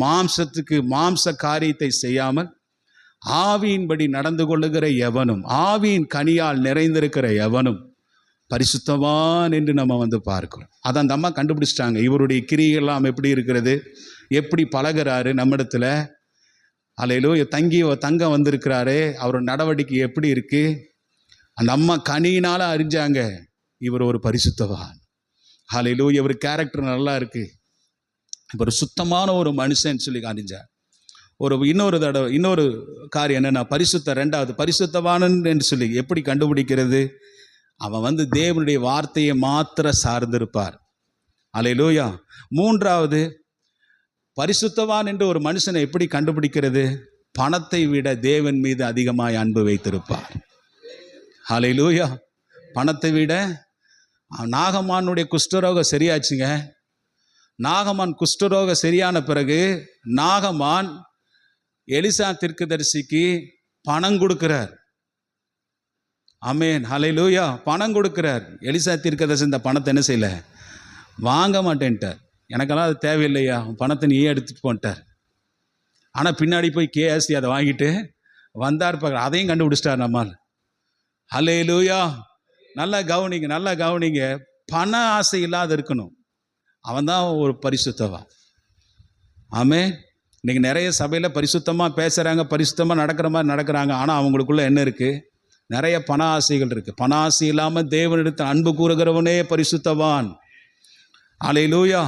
மாம்சத்துக்கு மாம்ச காரியத்தை செய்யாமல் ஆவியின்படி நடந்து கொள்ளுகிற எவனும், ஆவியின் கனியால் நிறைந்திருக்கிற எவனும் பரிசுத்தவான் என்று நம்ம பார்க்கிறோம். அதை அந்த அம்மா கண்டுபிடிச்சிட்டாங்க. இவருடைய கிரியைகள்லாம் எப்படி இருக்கிறது, எப்படி பழகிறாரு நம்மிடத்தில். அல்லேலூயா. தங்க வந்திருக்கிறாரு, அவரோட நடவடிக்கை எப்படி இருக்கு, அந்த அம்மா கனியினால அறிஞ்சாங்க இவர் ஒரு பரிசுத்தவான். அல்லேலூயா. இவர் கேரக்டர் நல்லா இருக்கு, இவர் சுத்தமான ஒரு மனுஷன் சொல்லி அறிஞ்சார். இன்னொரு காரியம் என்னன்னா, 2வது பரிசுத்தவானன் என்று சொல்லி எப்படி கண்டுபிடிக்கிறது? அவன் தேவனுடைய வார்த்தையை மாத்திர சார்ந்திருப்பார். அல்லேலூயா. 3வது பரிசுத்தவான் என்று ஒரு மனுஷனை எப்படி கண்டுபிடிக்கிறது? பணத்தை விட தேவன் மீது அதிகமாய் அன்பு வைத்திருப்பார். அல்லேலூயா. பணத்தை விட. நாகமானுடைய குஷ்டரோகம் சரியாச்சுங்க. நாகமான் குஷ்டரோகம் சரியான பிறகு நாகமான் எலிசா தீர்க்கதரிசிக்கு பணம் கொடுக்கிறார். ஆமென். ஹல்லேலூயா. பணம் கொடுக்கிறார். எலிசா தீர்க்கதரிசி இந்த பணத்தை என்ன செய்யல, வாங்க மாட்டேன்ட்டார். எனக்கெல்லாம் அது தேவையில்லையா, பணத்தை நீயே எடுத்துகிட்டு போன்ட்டார். ஆனால் பின்னாடி போய் கேஎஸ்சி அதை வாங்கிட்டு வந்தார். அதையும் கண்டுபிடிச்சிட்டார் நம்மால். ஹல்லேலூயா. நல்லா கவனிங்க. பண ஆசை இல்லாத இருக்கணும், அவன் தான் ஒரு பரிசுத்தவான். ஆமே. இன்னைக்கு நிறைய சபையில் பரிசுத்தமாக பேசுகிறாங்க, பரிசுத்தமாக நடக்கிற மாதிரி நடக்கிறாங்க. ஆனால் அவங்களுக்குள்ள என்ன இருக்குது? நிறைய பண ஆசைகள் இருக்குது. பண ஆசை இல்லாமல் தேவனிடத்தில் அன்பு கூறுகிறவனே பரிசுத்தவான். அல்லேலூயா.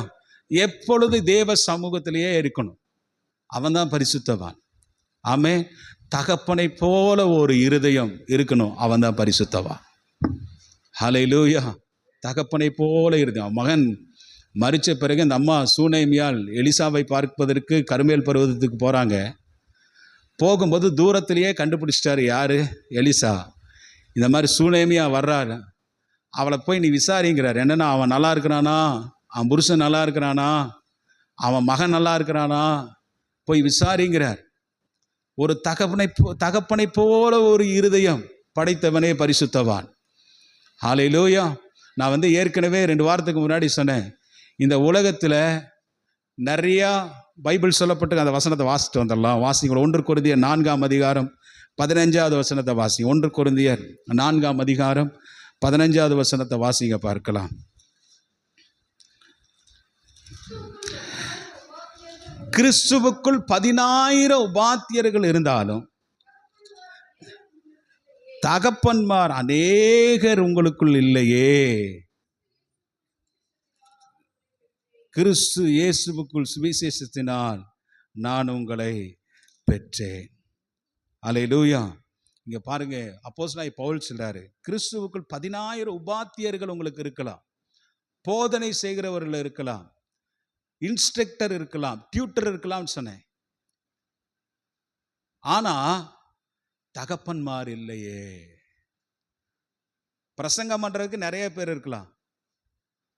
எப்பொழுது தேவ சமூகத்திலேயே இருக்கணும், அவன் தான் பரிசுத்தவான். ஆமே. தகப்பனை போல ஒரு இருதயம் இருக்கணும், அவன் தான் பரிசுத்தவான். அல்லேலூயா. தகப்பனை போல இருதயம். மகன் மரித்த பிறகு இந்த அம்மா சூனேமியால் எலிசாவை பார்ப்பதற்கு கருமேல் பருவதத்துக்கு போகிறாங்க. போகும்போது தூரத்திலேயே கண்டுபிடிச்சிட்டாரு. யார்? எலிசா. இந்த மாதிரி சூனேமியா வர்றாரு. அவளை போய் நீ விசாரிங்கிறார். என்னென்னா, அவன் நல்லா இருக்கிறானா, அவன் புருஷன் நல்லா இருக்கிறானா, அவன் மகன் நல்லா இருக்கிறானா, போய் விசாரிங்கிறார். ஒரு தகப்பனை போல ஒரு இருதயம் படைத்தவனே பரிசுத்தவான். ஹல்லேலூயா. நான் ஏற்கனவே 2 வாரத்துக்கு முன்னாடி சொன்னேன், இந்த உலகத்தில் நிறையா பைபிள் சொல்லப்பட்டு அந்த வசனத்தை வாசிட்டு வந்துடலாம். வாசிங்க. 1 கொரிந்தியர் 4ஆம் அதிகாரம் 15வது வசனத்தை வாசிங்க. 1 கொரிந்தியர் 4ஆம் அதிகாரம் 15வது வசனத்தை வாசிங்க, பார்க்கலாம். கிறிஸ்துவுக்குள் 10,000 உபாத்தியர்கள் இருந்தாலும் தகப்பன்மார் அநேகர் உங்களுக்குள் இல்லையே. கிறிஸ்து இயேசுவுக்குள் சுவிசேஷத்தினால் நான் உங்களை பெற்றேன். அல்லேலூயா. இங்க பாருங்க, அப்போஸ்தலனாகிய பவுல் சொல்றாரு, கிறிஸ்துவுக்குள் 10,000 உபாத்தியர்கள் உங்களுக்கு இருக்கலாம், போதனை செய்கிறவர்கள் இருக்கலாம், இன்ஸ்ட்ரக்டர் இருக்கலாம், டியூட்டர் இருக்கலாம் சொன்னேன். ஆனா தகப்பன்மார் இல்லையே. பிரசங்கம் பண்றதுக்கு நிறைய பேர் இருக்கலாம்,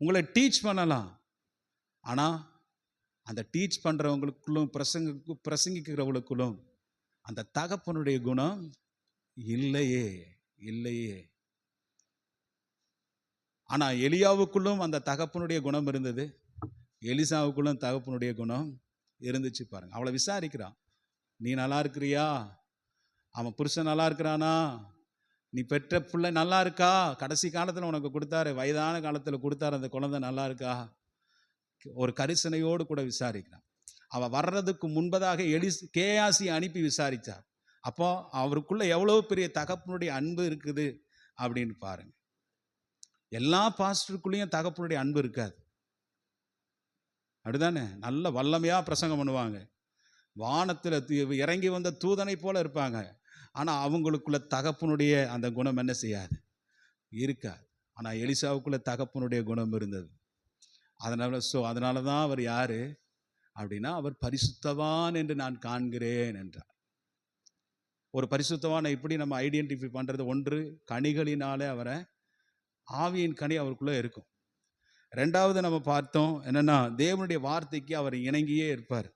உங்களை டீச் பண்ணலாம். ஆனா அந்த டீச் பண்றவங்களுக்குள்ளும் பிரசங்கிக்கிறவங்களுக்குள்ளும் அந்த தகப்பனுடைய குணம் இல்லையே, இல்லையே. ஆனா எலியாவுக்குள்ளும் அந்த தகப்பனுடைய குணம் இருந்தது, எலிசாவுக்குள்ளும் தகப்பனுடைய குணம் இருந்துச்சு. பாருங்க, அவளை விசாரிக்கிறான். நீ நல்லா இருக்கிறியா? அவன் புருஷன் நல்லா இருக்கிறானா? நீ பெற்ற பிள்ளை நல்லா இருக்கா? கடைசி காலத்தில் உனக்கு கொடுத்தாரு, வயதான காலத்தில் கொடுத்தாரு, அந்த குழந்தை நல்லா இருக்கா? ஒரு கரிசனையோடு கூட விசாரிக்கிறான். அவள் வர்றதுக்கு முன்பதாக கேயாசி அனுப்பி விசாரித்தார். அப்போ அவருக்குள்ள எவ்வளோ பெரிய தகப்பனுடைய அன்பு இருக்குது அப்படின்னு பாருங்க. எல்லா பாஸ்டருக்குள்ளேயும் தகப்பனுடைய அன்பு இருக்காது, அப்படிதானே? நல்ல வல்லமையாக பிரசங்கம் பண்ணுவாங்க, வானத்தில் இறங்கி வந்த தூதனை போல இருப்பாங்க. ஆனால் அவங்களுக்குள்ள தகப்பனுடைய அந்த குணம் என்ன செய்யாது, இருக்காது. ஆனால் எலிசாவுக்குள்ள தகப்பனுடைய குணம் இருந்தது. அதனால தான் அவர் யாரு அப்படின்னா, அவர் பரிசுத்தவான் என்று நான் காண்கிறேன் என்றார். ஒரு பரிசுத்தவானை இப்படி நம்ம ஐடென்டிஃபை பண்ணுறது, ஒன்று கனிகளினாலே அவரை, ஆவியின் கனி அவருக்குள்ளே இருக்கும். 2வது நம்ம பார்த்தோம் என்னென்னா, தேவனுடைய வார்த்தைக்கு அவர் இணங்கியே இருப்பார்.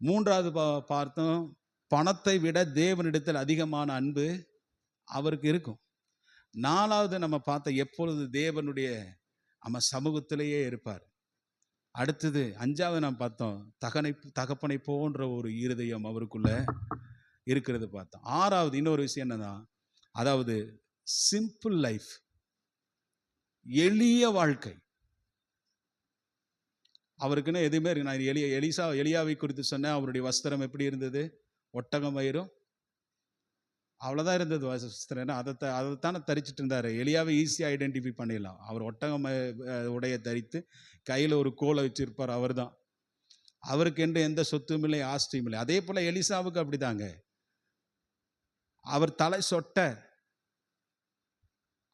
3வது பார்த்தோம், பணத்தை விட தேவனிடத்தில் அதிகமான அன்பு அவருக்கு இருக்கும். 4வது நம்ம பார்த்த, எப்பொழுது தேவனுடைய நம்ம சமூகத்திலேயே இருப்பார். அடுத்தது 5வது நாம் பார்த்தோம், தகப்பனை போன்ற ஒரு இருதயம் அவருக்குள்ள இருக்கிறது பார்த்தோம். 6வது இன்னொரு விஷயம் என்னன்னா, அதாவது சிம்பிள் லைஃப், எளிய வாழ்க்கை. அவருக்குன்னு எதுவுமே இருக்கு. நான் எலியாவை குறித்து சொன்னேன். அவருடைய வஸ்திரம் எப்படி இருந்தது? ஒட்டகம் வயிறும், அவ்வளோதான் இருந்தது வஸ்திரம். அதைத்தானே தரிச்சிட்டு இருந்தார். எலியாவை ஈஸியாக ஐடென்டிஃபை பண்ணிடலாம். அவர் ஒட்டகம் உடைய தரித்து கையில் ஒரு கோலை வச்சிருப்பார், அவர் தான். அவருக்கு என்று எந்த சொத்தும் இல்லை, ஆஸ்தியும் இல்லை. அதே போல் எலிசாவுக்கு அப்படிதாங்க. அவர் தலை சொட்ட,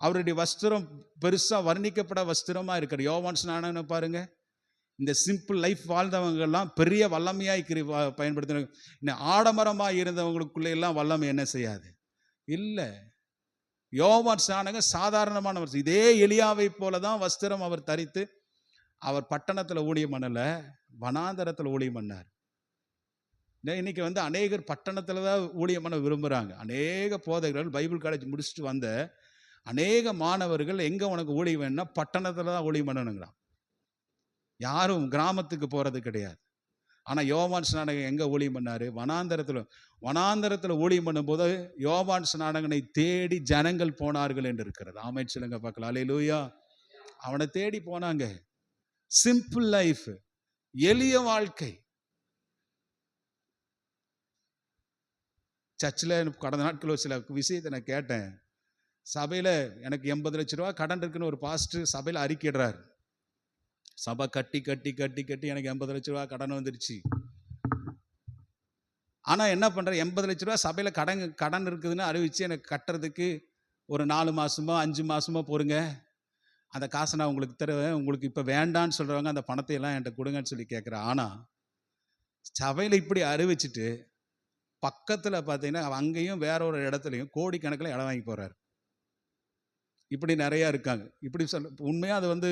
அவருடைய வஸ்திரம் பெருசாக வர்ணிக்கப்பட வஸ்திரமாக இருக்கிற. யோவான் ஸ்நானனை பாருங்க, இந்த சிம்பிள் லைஃப் வாழ்ந்தவங்கெல்லாம் பெரிய வல்லமையாய் பயன்படுத்தின. ஆடம்பரமாக இருந்தவங்களுக்குள்ளே எல்லாம் வல்லமை என்ன செய்யாது, இல்லை. யோவான் ஸ்நானகன் சாதாரணமான வஸ்திரம். இதே எலியாவை போல தான் வஸ்திரம் அவர் தரித்து, அவர் பட்டணத்தில் ஊழியம் பண்ணலை, வனாந்தரத்தில் ஊழியம் பண்ணார். இன்னைக்கு அநேகர் பட்டணத்தில் தான் ஊழியம் பண்ண விரும்புகிறாங்க. அநேக போதகர்கள், பைபிள் காலேஜ் முடிச்சுட்டு வந்த அநேக மாணவர்கள், எங்கே உனக்கு ஊழியம் வேணும்னா பட்டணத்தில் தான் ஊழியம் பண்ணணுங்கிறான். யாரும் கிராமத்துக்கு போகிறது கிடையாது. ஆனால் யோவான் ஸ்நானகன் எங்கே ஊழியம் பண்ணார்? வனாந்தரத்தில் ஊழியம் பண்ணும்போது யோவான் ஸ்நானகனை தேடி ஜனங்கள் போனார்கள் என்று இருக்கிறது. ஆமென் சொல்லுங்க பார்க்கலாம். அல்லேலூயா. அவனை தேடி போனாங்க. சிம்பிள் லைஃப், எளிய வாழ்க்கை. சர்ச்சில் கடந்த நாட்கள் சில விஷயத்தை நான் கேட்டேன். சபையில் எனக்கு 80 லட்ச ரூபா கடன் இருக்குன்னு ஒரு பாஸ்டர் சபையில் அறிக்கையிடுறார். சபை கட்டி கட்டி கட்டி கட்டி எனக்கு 80 லட்ச ரூபா கடன் வந்துருச்சு. ஆனால் என்ன பண்ணுற, 80 லட்ச ரூபா சபையில் கடன் இருக்குதுன்னு அறிவித்து எனக்கு கட்டுறதுக்கு ஒரு 4 மாதமோ 5 மாதமோ பொறுங்க, அந்த காசை நான் உங்களுக்கு தருவேன், உங்களுக்கு இப்போ வேண்டான்னு சொல்கிறவங்க அந்த பணத்தை எல்லாம் என்கிட்ட கொடுங்கன்னு சொல்லி கேட்குறேன். ஆனால் சபையில் இப்படி அறிவிச்சிட்டு பக்கத்தில் பார்த்தீங்கன்னா அங்கேயும் வேற ஒரு இடத்துலையும் கோடிக்கணக்கில் இடம் வாங்கி போகிறார். இப்படி நிறையா இருக்காங்க. இப்படி உண்மையாக அது வந்து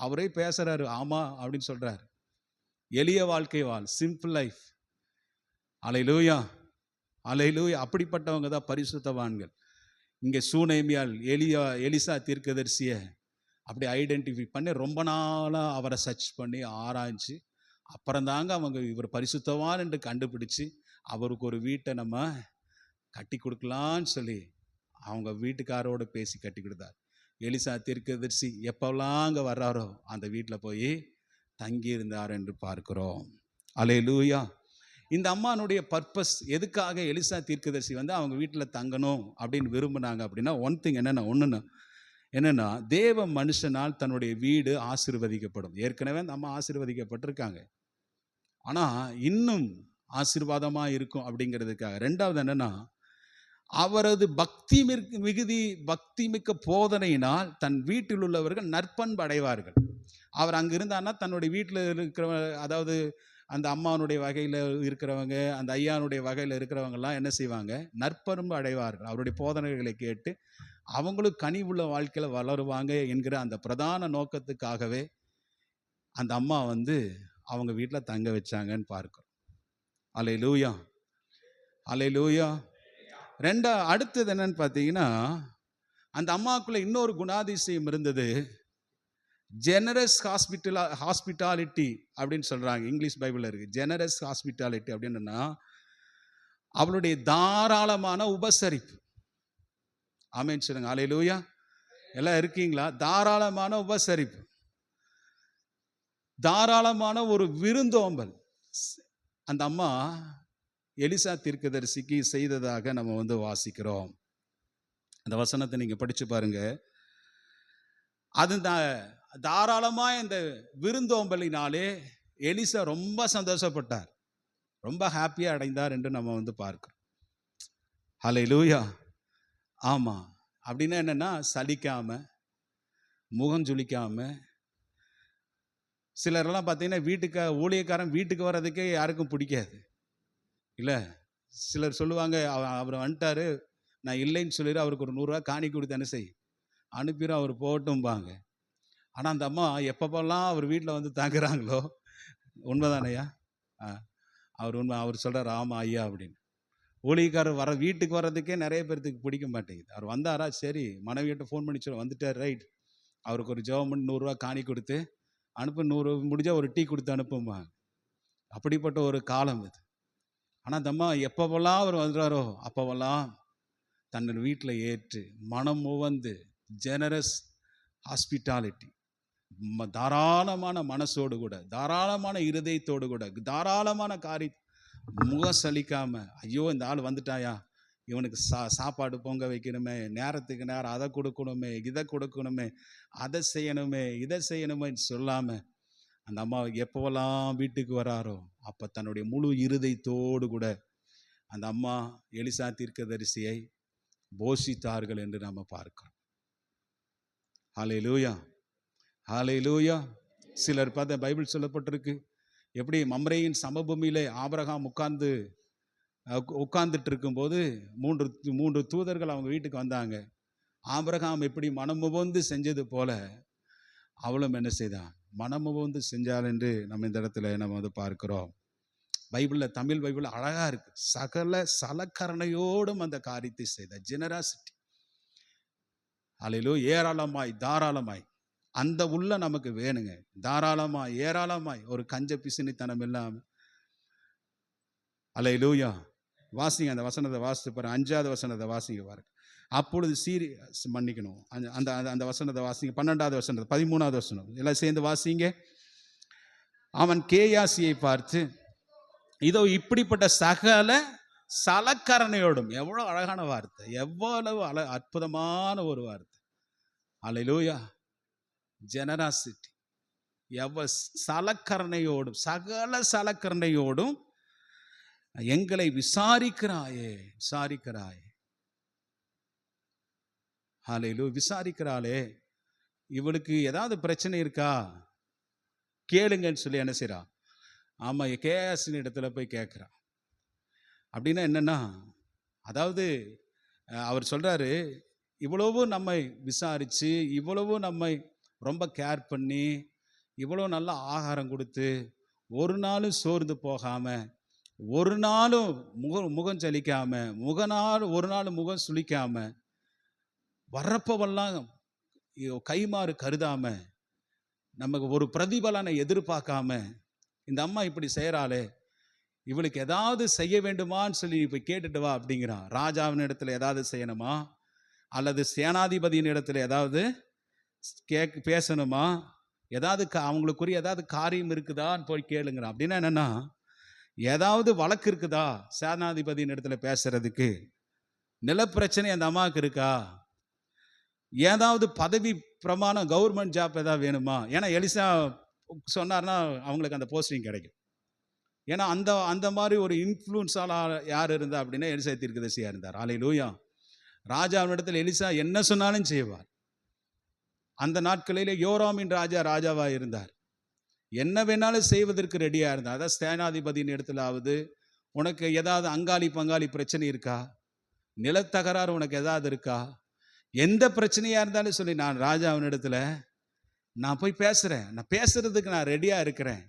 அவரே பேசுகிறாரு, ஆமாம் அப்படின்னு சொல்கிறார். எளிய வாழ்க்கை சிம்பிள் லைஃப். அல்லேலூயா, அல்லேலூயா. அப்படிப்பட்டவங்க தான் பரிசுத்தவான்கள். இங்கே சூனேமியால் எலிசா தீர்க்கதரிசியை அப்படி ஐடென்டிஃபை பண்ணி ரொம்ப நாளாக அவரை சர்ச் பண்ணி ஆராய்ச்சி அப்புறந்தாங்க அவங்க இவர் பரிசுத்தவான் என்று கண்டுபிடிச்சு அவருக்கு ஒரு வீட்டை நம்ம கட்டி கொடுக்கலான்னு சொல்லி அவங்க வீட்டுக்காரோடு பேசி கட்டி கொடுத்தார். எலிசா தீர்க்கதரிசி எப்போல்லாம் அங்கே வர்றாரோ அந்த வீட்டில் போய் தங்கி இருந்தார் என்று பார்க்கிறோம். அல்லேலூயா. இந்த அம்மானுடைய பர்பஸ் எதுக்காக எலிசா தீர்க்கதரிசி வந்து அவங்க வீட்டில் தங்கணும் அப்படின்னு விரும்பினாங்க அப்படின்னா, ஒன் திங் என்னென்னா தேவ மனுஷனால் தன்னுடைய வீடு ஆசீர்வதிக்கப்படும். ஏற்கனவே அந்த அம்மா ஆசீர்வதிக்கப்பட்டிருக்காங்க, ஆனால் இன்னும் ஆசீர்வாதமாக இருக்கும் அப்படிங்கிறதுக்காக. ரெண்டாவது என்னென்னா, அவரது பக்தி மிக்க போதனையினால் தன் வீட்டில் உள்ளவர்கள் நற்பண்பு அடைவார்கள். அவர் அங்கே இருந்தான்னா தன்னுடைய வீட்டில் இருக்கிற, அதாவது அந்த அம்மானுடைய வகையில் இருக்கிறவங்க, அந்த ஐயானுடைய வகையில் இருக்கிறவங்கெல்லாம் என்ன செய்வாங்க, நற்பண்பு அடைவார்கள். அவருடைய போதனைகளை கேட்டு அவங்களும் கனிவுள்ள வாழ்க்கையில் வளருவாங்க என்கிற அந்த பிரதான நோக்கத்துக்காகவே அந்த அம்மா வந்து அவங்க வீட்டில் தங்க வச்சாங்கன்னு பார்க்கிறோம். அல்லேலூயா, அல்லேலூயா. அடுத்தது என்னன்னு பார்த்தீங்கன்னா, அந்த அம்மாவுக்குள்ள இன்னொரு குணாதிசயம் இருந்தது. ஜெனரஸ் ஹாஸ்பிட்டாலிட்டி அப்படின்னு சொல்றாங்க. இங்கிலீஷ் பைபிளில் இருக்கு ஜெனரஸ் ஹாஸ்பிட்டாலிட்டி அப்படின்னா அவளுடைய தாராளமான உபசரிப்பு. ஆமென் சொல்லுங்க. அல்லேலூயா. எல்லாம் இருக்கீங்களா? தாராளமான உபசரிப்பு, தாராளமான ஒரு விருந்தோம்பல் அந்த அம்மா எலிசா தீர்க்கதரிசிக்கு செய்ததாக நம்ம வந்து வாசிக்கிறோம். அந்த வசனத்தை நீங்க படிச்சு பாருங்க. அது தாராளமாக இந்த விருந்தோம்பலினாலே எலிசா ரொம்ப சந்தோஷப்பட்டார், ரொம்ப ஹாப்பியாக அடைந்தார் என்று நம்ம வந்து பார்க்கிறோம். அல்லேலூயா. ஆமாம். அப்படின்னா என்னென்னா, சலிக்காம, முகம் சுளிக்காம. சிலரெல்லாம் பார்த்தீங்கன்னா ஊழியக்காரன் வீட்டுக்கு வர்றதுக்கே யாருக்கும் பிடிக்காது இல்லை. சிலர் சொல்லுவாங்க, அவர் வந்துட்டாரு, நான் இல்லைன்னு சொல்லிடு, அவருக்கு ஒரு 100 ரூபா காணி கொடுத்து என்ன செய் அனுப்பிடும், அவர் போகட்டும்பாங்க. ஆனால் அந்த அம்மா எப்பப்பெல்லாம் அவர் வீட்டில் வந்து தாங்குறாங்களோ, உண்மைதானையா? அவர் சொல்கிறார், ஆமாம் ஐயா அப்படின்னு. ஊழியக்காரர் வீட்டுக்கு வர்றதுக்கே நிறைய பேர்த்துக்கு பிடிக்க மாட்டேங்குது. அவர் வந்தாரா, சரி மனைவியிட்ட ஃபோன் பண்ணி சொல்ல வந்துட்டார், ரைட், அவருக்கு ஒரு ஜெபம் பண்ணி 100 ரூபா காணி கொடுத்து அனுப்பு, 100 முடிஞ்சால் ஒரு டீ கொடுத்து அனுப்பும்பாங்க. அப்படிப்பட்ட ஒரு காலம் இது. ஆனால் அந்த அம்மா எப்போவெல்லாம் அவர் வந்துடுறாரோ அப்போவெல்லாம் தன்னை வீட்டில் ஏற்று மனம் உவந்து ஜெனரஸ் ஹாஸ்பிட்டாலிட்டி, தாராளமான மனசோடு கூட, தாராளமான இருதயத்தோடு கூட, தாராளமான முகம் சலிக்காம, ஐயோ இந்த ஆள் வந்துட்டாயா, இவனுக்கு சாப்பாடு பொங்க வைக்கணுமே, நேரத்துக்கு நேரம் அதை கொடுக்கணுமே, இதை கொடுக்கணுமே, அதை செய்யணுமே, இதை செய்யணுமே சொல்லாம அந்த அம்மா எப்போவெல்லாம் வீட்டுக்கு வராரோ அப்போ தன்னுடைய முழு இருதயத்தோடு கூட அந்த அம்மா எலிசா தீர்க்கதரிசியை போஷித்தார்கள் என்று நம்ம பார்க்கிறோம். ஹல்லேலூயா, ஹல்லேலூயா. சிலர் பார்த்த பைபிள் சொல்லப்பட்டிருக்கு, எப்படி மம்ரேயின் சமபூமியிலே ஆபிரகாம் உட்கார்ந்துட்டு இருக்கும்போது 3 தூதர்கள் அவங்க வீட்டுக்கு வந்தாங்க. ஆபிரகாம் எப்படி மனமுவந்து செஞ்சது போல அவளும் என்ன செய்தான், மனமுவந்து செஞ்சாள் என்று நம்ம இந்த இடத்துல நம்ம வந்து பார்க்கிறோம். பைபிளில், தமிழ் பைபிள் அழகா இருக்கு, சகல சலக்கரணையோடும் அந்த காரியத்தை செய்த ஜெனராசிட்டி. அல்லேலூயா. ஏராளமாய், தாராளமாய் அந்த உள்ள நமக்கு வேணுங்க. தாராளமாய், ஏராளமாய், ஒரு கஞ்ச பிசினித்தனம் இல்லாமல். அல்லேலூயா. வாசிங்க அந்த வசனத்தை, வாசித்து பாருங்க. 5வது வசனத்தை வாசிங்க பாருங்க. அப்பொழுது மன்னிக்கணும், அந்த அந்த வசனத்தை வாசிங்க. 12வது வசனம், 13வது வசனம் எல்லாம் சேர்ந்து வாசிங்க. அவன் கேயாசியை பார்த்து, இதோ இப்படிப்பட்ட சகல சலக்கரணையோடும். எவ்வளவு அழகான வார்த்தை, எவ்வளவு அற்புதமான ஒரு வார்த்தை. அல்லேலூயா. ஜெனராசிட்டி. சலக்கரணையோடும், சகல சலக்கரணையோடும் எங்களை விசாரிக்கிறாயே. அல்லேலூயா. விசாரிக்கிறாளே. இவளுக்கு ஏதாவது பிரச்சனை இருக்கா கேளுங்கன்னு சொல்லி என்ன செய்றா? ஆமா, கேஎஸ்ன்னு இடத்துல போய் கேட்குறான். அப்படின்னா என்னன்னா, அதாவது அவர் சொல்றாரு, இவ்வளவு நம்மை விசாரிச்சு, இவ்வளவு நம்மை ரொம்ப கேர் பண்ணி, இவ்வளோ நல்ல ஆகாரம் கொடுத்து, ஒரு நாளும் சோர்ந்து போகாம, ஒரு நாளும் முகம் ஜலிக்காம, ஒரு நாள் முகம் சுளிக்காம, வர்றப்பவெல்லாம் கைமாறு கருதாம, நமக்கு ஒரு பிரதிபலனை எதிர்பார்க்காம இந்த அம்மா இப்படி செய்கிறாளே, இவளுக்கு ஏதாவது செய்ய வேண்டுமான்னு சொல்லி இப்போ கேட்டுட்டு வா அப்படிங்கிறான். ராஜாவின் இடத்துல ஏதாவது செய்யணுமா, அல்லது சேனாதிபதியின் இடத்துல ஏதாவது பேசணுமா, ஏதாவது அவங்களுக்குரிய ஏதாவது காரியம் இருக்குதான்னு போய் கேளுங்கிறான். அப்படின்னா என்னன்னா, ஏதாவது வழக்கு இருக்குதா சேனாதிபதியின் இடத்துல பேசுறதுக்கு, நிலப்பிரச்சனை அந்த அம்மாவுக்கு இருக்கா, ஏதாவது பதவி பிரமாணம் கவர்மெண்ட் ஜாப் ஏதாவது வேணுமா. ஏன்னா எலிசா சொன்னார்னா அவங்களுக்கு அந்த போஸ்டிங் கிடைக்கும். ஏன்னா அந்த மாதிரி ஒரு இன்ஃப்ளூன்ஸால யார் இருந்தா அப்படின்னா எலிசா தீர்க்கதரிசியா இருந்தார். அல்லேலூயா. ராஜாவினிடத்தில் எலிசா என்ன சொன்னாலும் செய்வார். அந்த நாட்களிலே யோராமின் ராஜாவா இருந்தார். என்ன வேணாலும் செய்வதற்கு ரெடியா இருந்தார். அதாவது சேனாதிபதியின் இடத்துலாவது உனக்கு ஏதாவது அங்காளி பங்காளி பிரச்சனை இருக்கா, நிலத்தகராறு உனக்கு ஏதாவது இருக்கா, எந்த பிரச்சனையா இருந்தாலும் சொல்லி நான் ராஜாவின் இடத்துல நான் போய் பேசுறேன், நான் பேசுறதுக்கு நான் ரெடியா இருக்கிறேன்.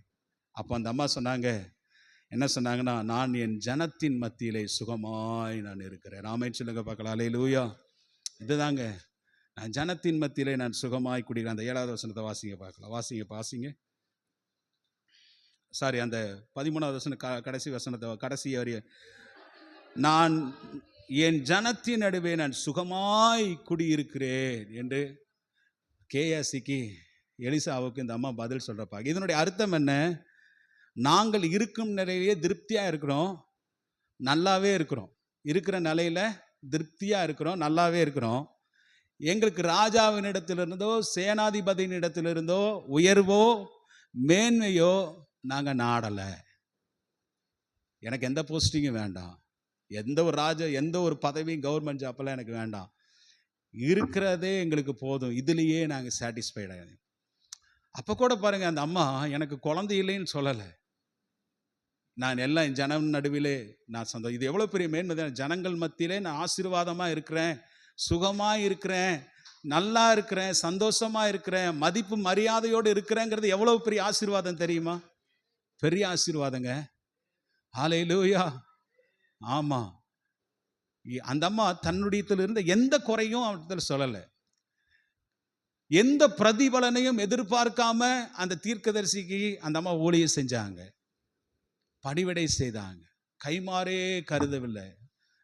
அப்போ அந்த அம்மா சொன்னாங்க, என்ன சொன்னாங்கன்னா, நான் என் ஜனத்தின் மத்தியிலே சுகமாய் நான் இருக்கிறேன். ஆமென் சொல்லுங்க பார்க்கலாம். அல்லேலூயா. இதுதாங்க, நான் ஜனத்தின் மத்தியிலே நான் சுகமாய் குடிக்கிறேன். அந்த 7வது வசனத்தை வாசிங்க பார்க்கலாம். வாசிங்க. சாரி, அந்த 13வது வசனம் கடைசி வசனத்தை, கடைசி வரிய, நான் என் ஜனத்தின் நடுவே நான் சுகமாய் குடியிருக்கிறேன் என்று கேயாசிக்கு எலிசாவுக்கு இந்த அம்மா பதில் சொல்றப்பா. இதனுடைய அர்த்தம் என்ன? நாங்கள் இருக்கும் நிலையிலேயே திருப்தியா இருக்கிறோம், நல்லாவே இருக்கிறோம், இருக்கிற நிலையில திருப்தியா இருக்கிறோம், நல்லாவே இருக்கிறோம். எங்களுக்கு ராஜாவின் இடத்திலிருந்தோ சேனாதிபதியின் இடத்திலிருந்தோ உயர்வோ மேன்மையோ நாங்கள் நாடலை. எனக்கு எந்த போஸ்டிங்கும் வேண்டாம், எந்த ஒரு பதவியும் கவர்மெண்ட் ஜாப்பெல்லாம் எனக்கு வேண்டாம், இருக்கிறதே எங்களுக்கு போதும், இதுலேயே நாங்கள் சாட்டிஸ்ஃபைடாக. அப்போ கூட பாருங்க, அந்த அம்மா எனக்கு குழந்தை இல்லைன்னு சொல்லலை, நான் எல்லாம் என் ஜனம் நடுவிலே நான் சந்தோஷம். இது எவ்வளோ பெரிய மேன்மை! ஜனங்கள் மத்தியிலே நான் ஆசீர்வாதமாக இருக்கிறேன், சுகமாக இருக்கிறேன், நல்லா இருக்கிறேன், சந்தோஷமா இருக்கிறேன், மதிப்பு மரியாதையோடு இருக்கிறேங்கிறது எவ்வளவு பெரிய ஆசீர்வாதம் தெரியுமா? பெரிய ஆசீர்வாதங்க. ஹல்லேலூயா. ஆமா, அந்த அம்மா தன்னுடைய இருந்த எந்த குறையும் அவத்துல சொல்லலை, எந்த பிரதிபலனையும் எதிர்பார்க்காம அந்த தீர்க்கதரிசிக்கு அந்த அம்மா ஊழியம் செஞ்சாங்க, பணிவிடை செய்தாங்க, கைமாறே கருதவில்லை.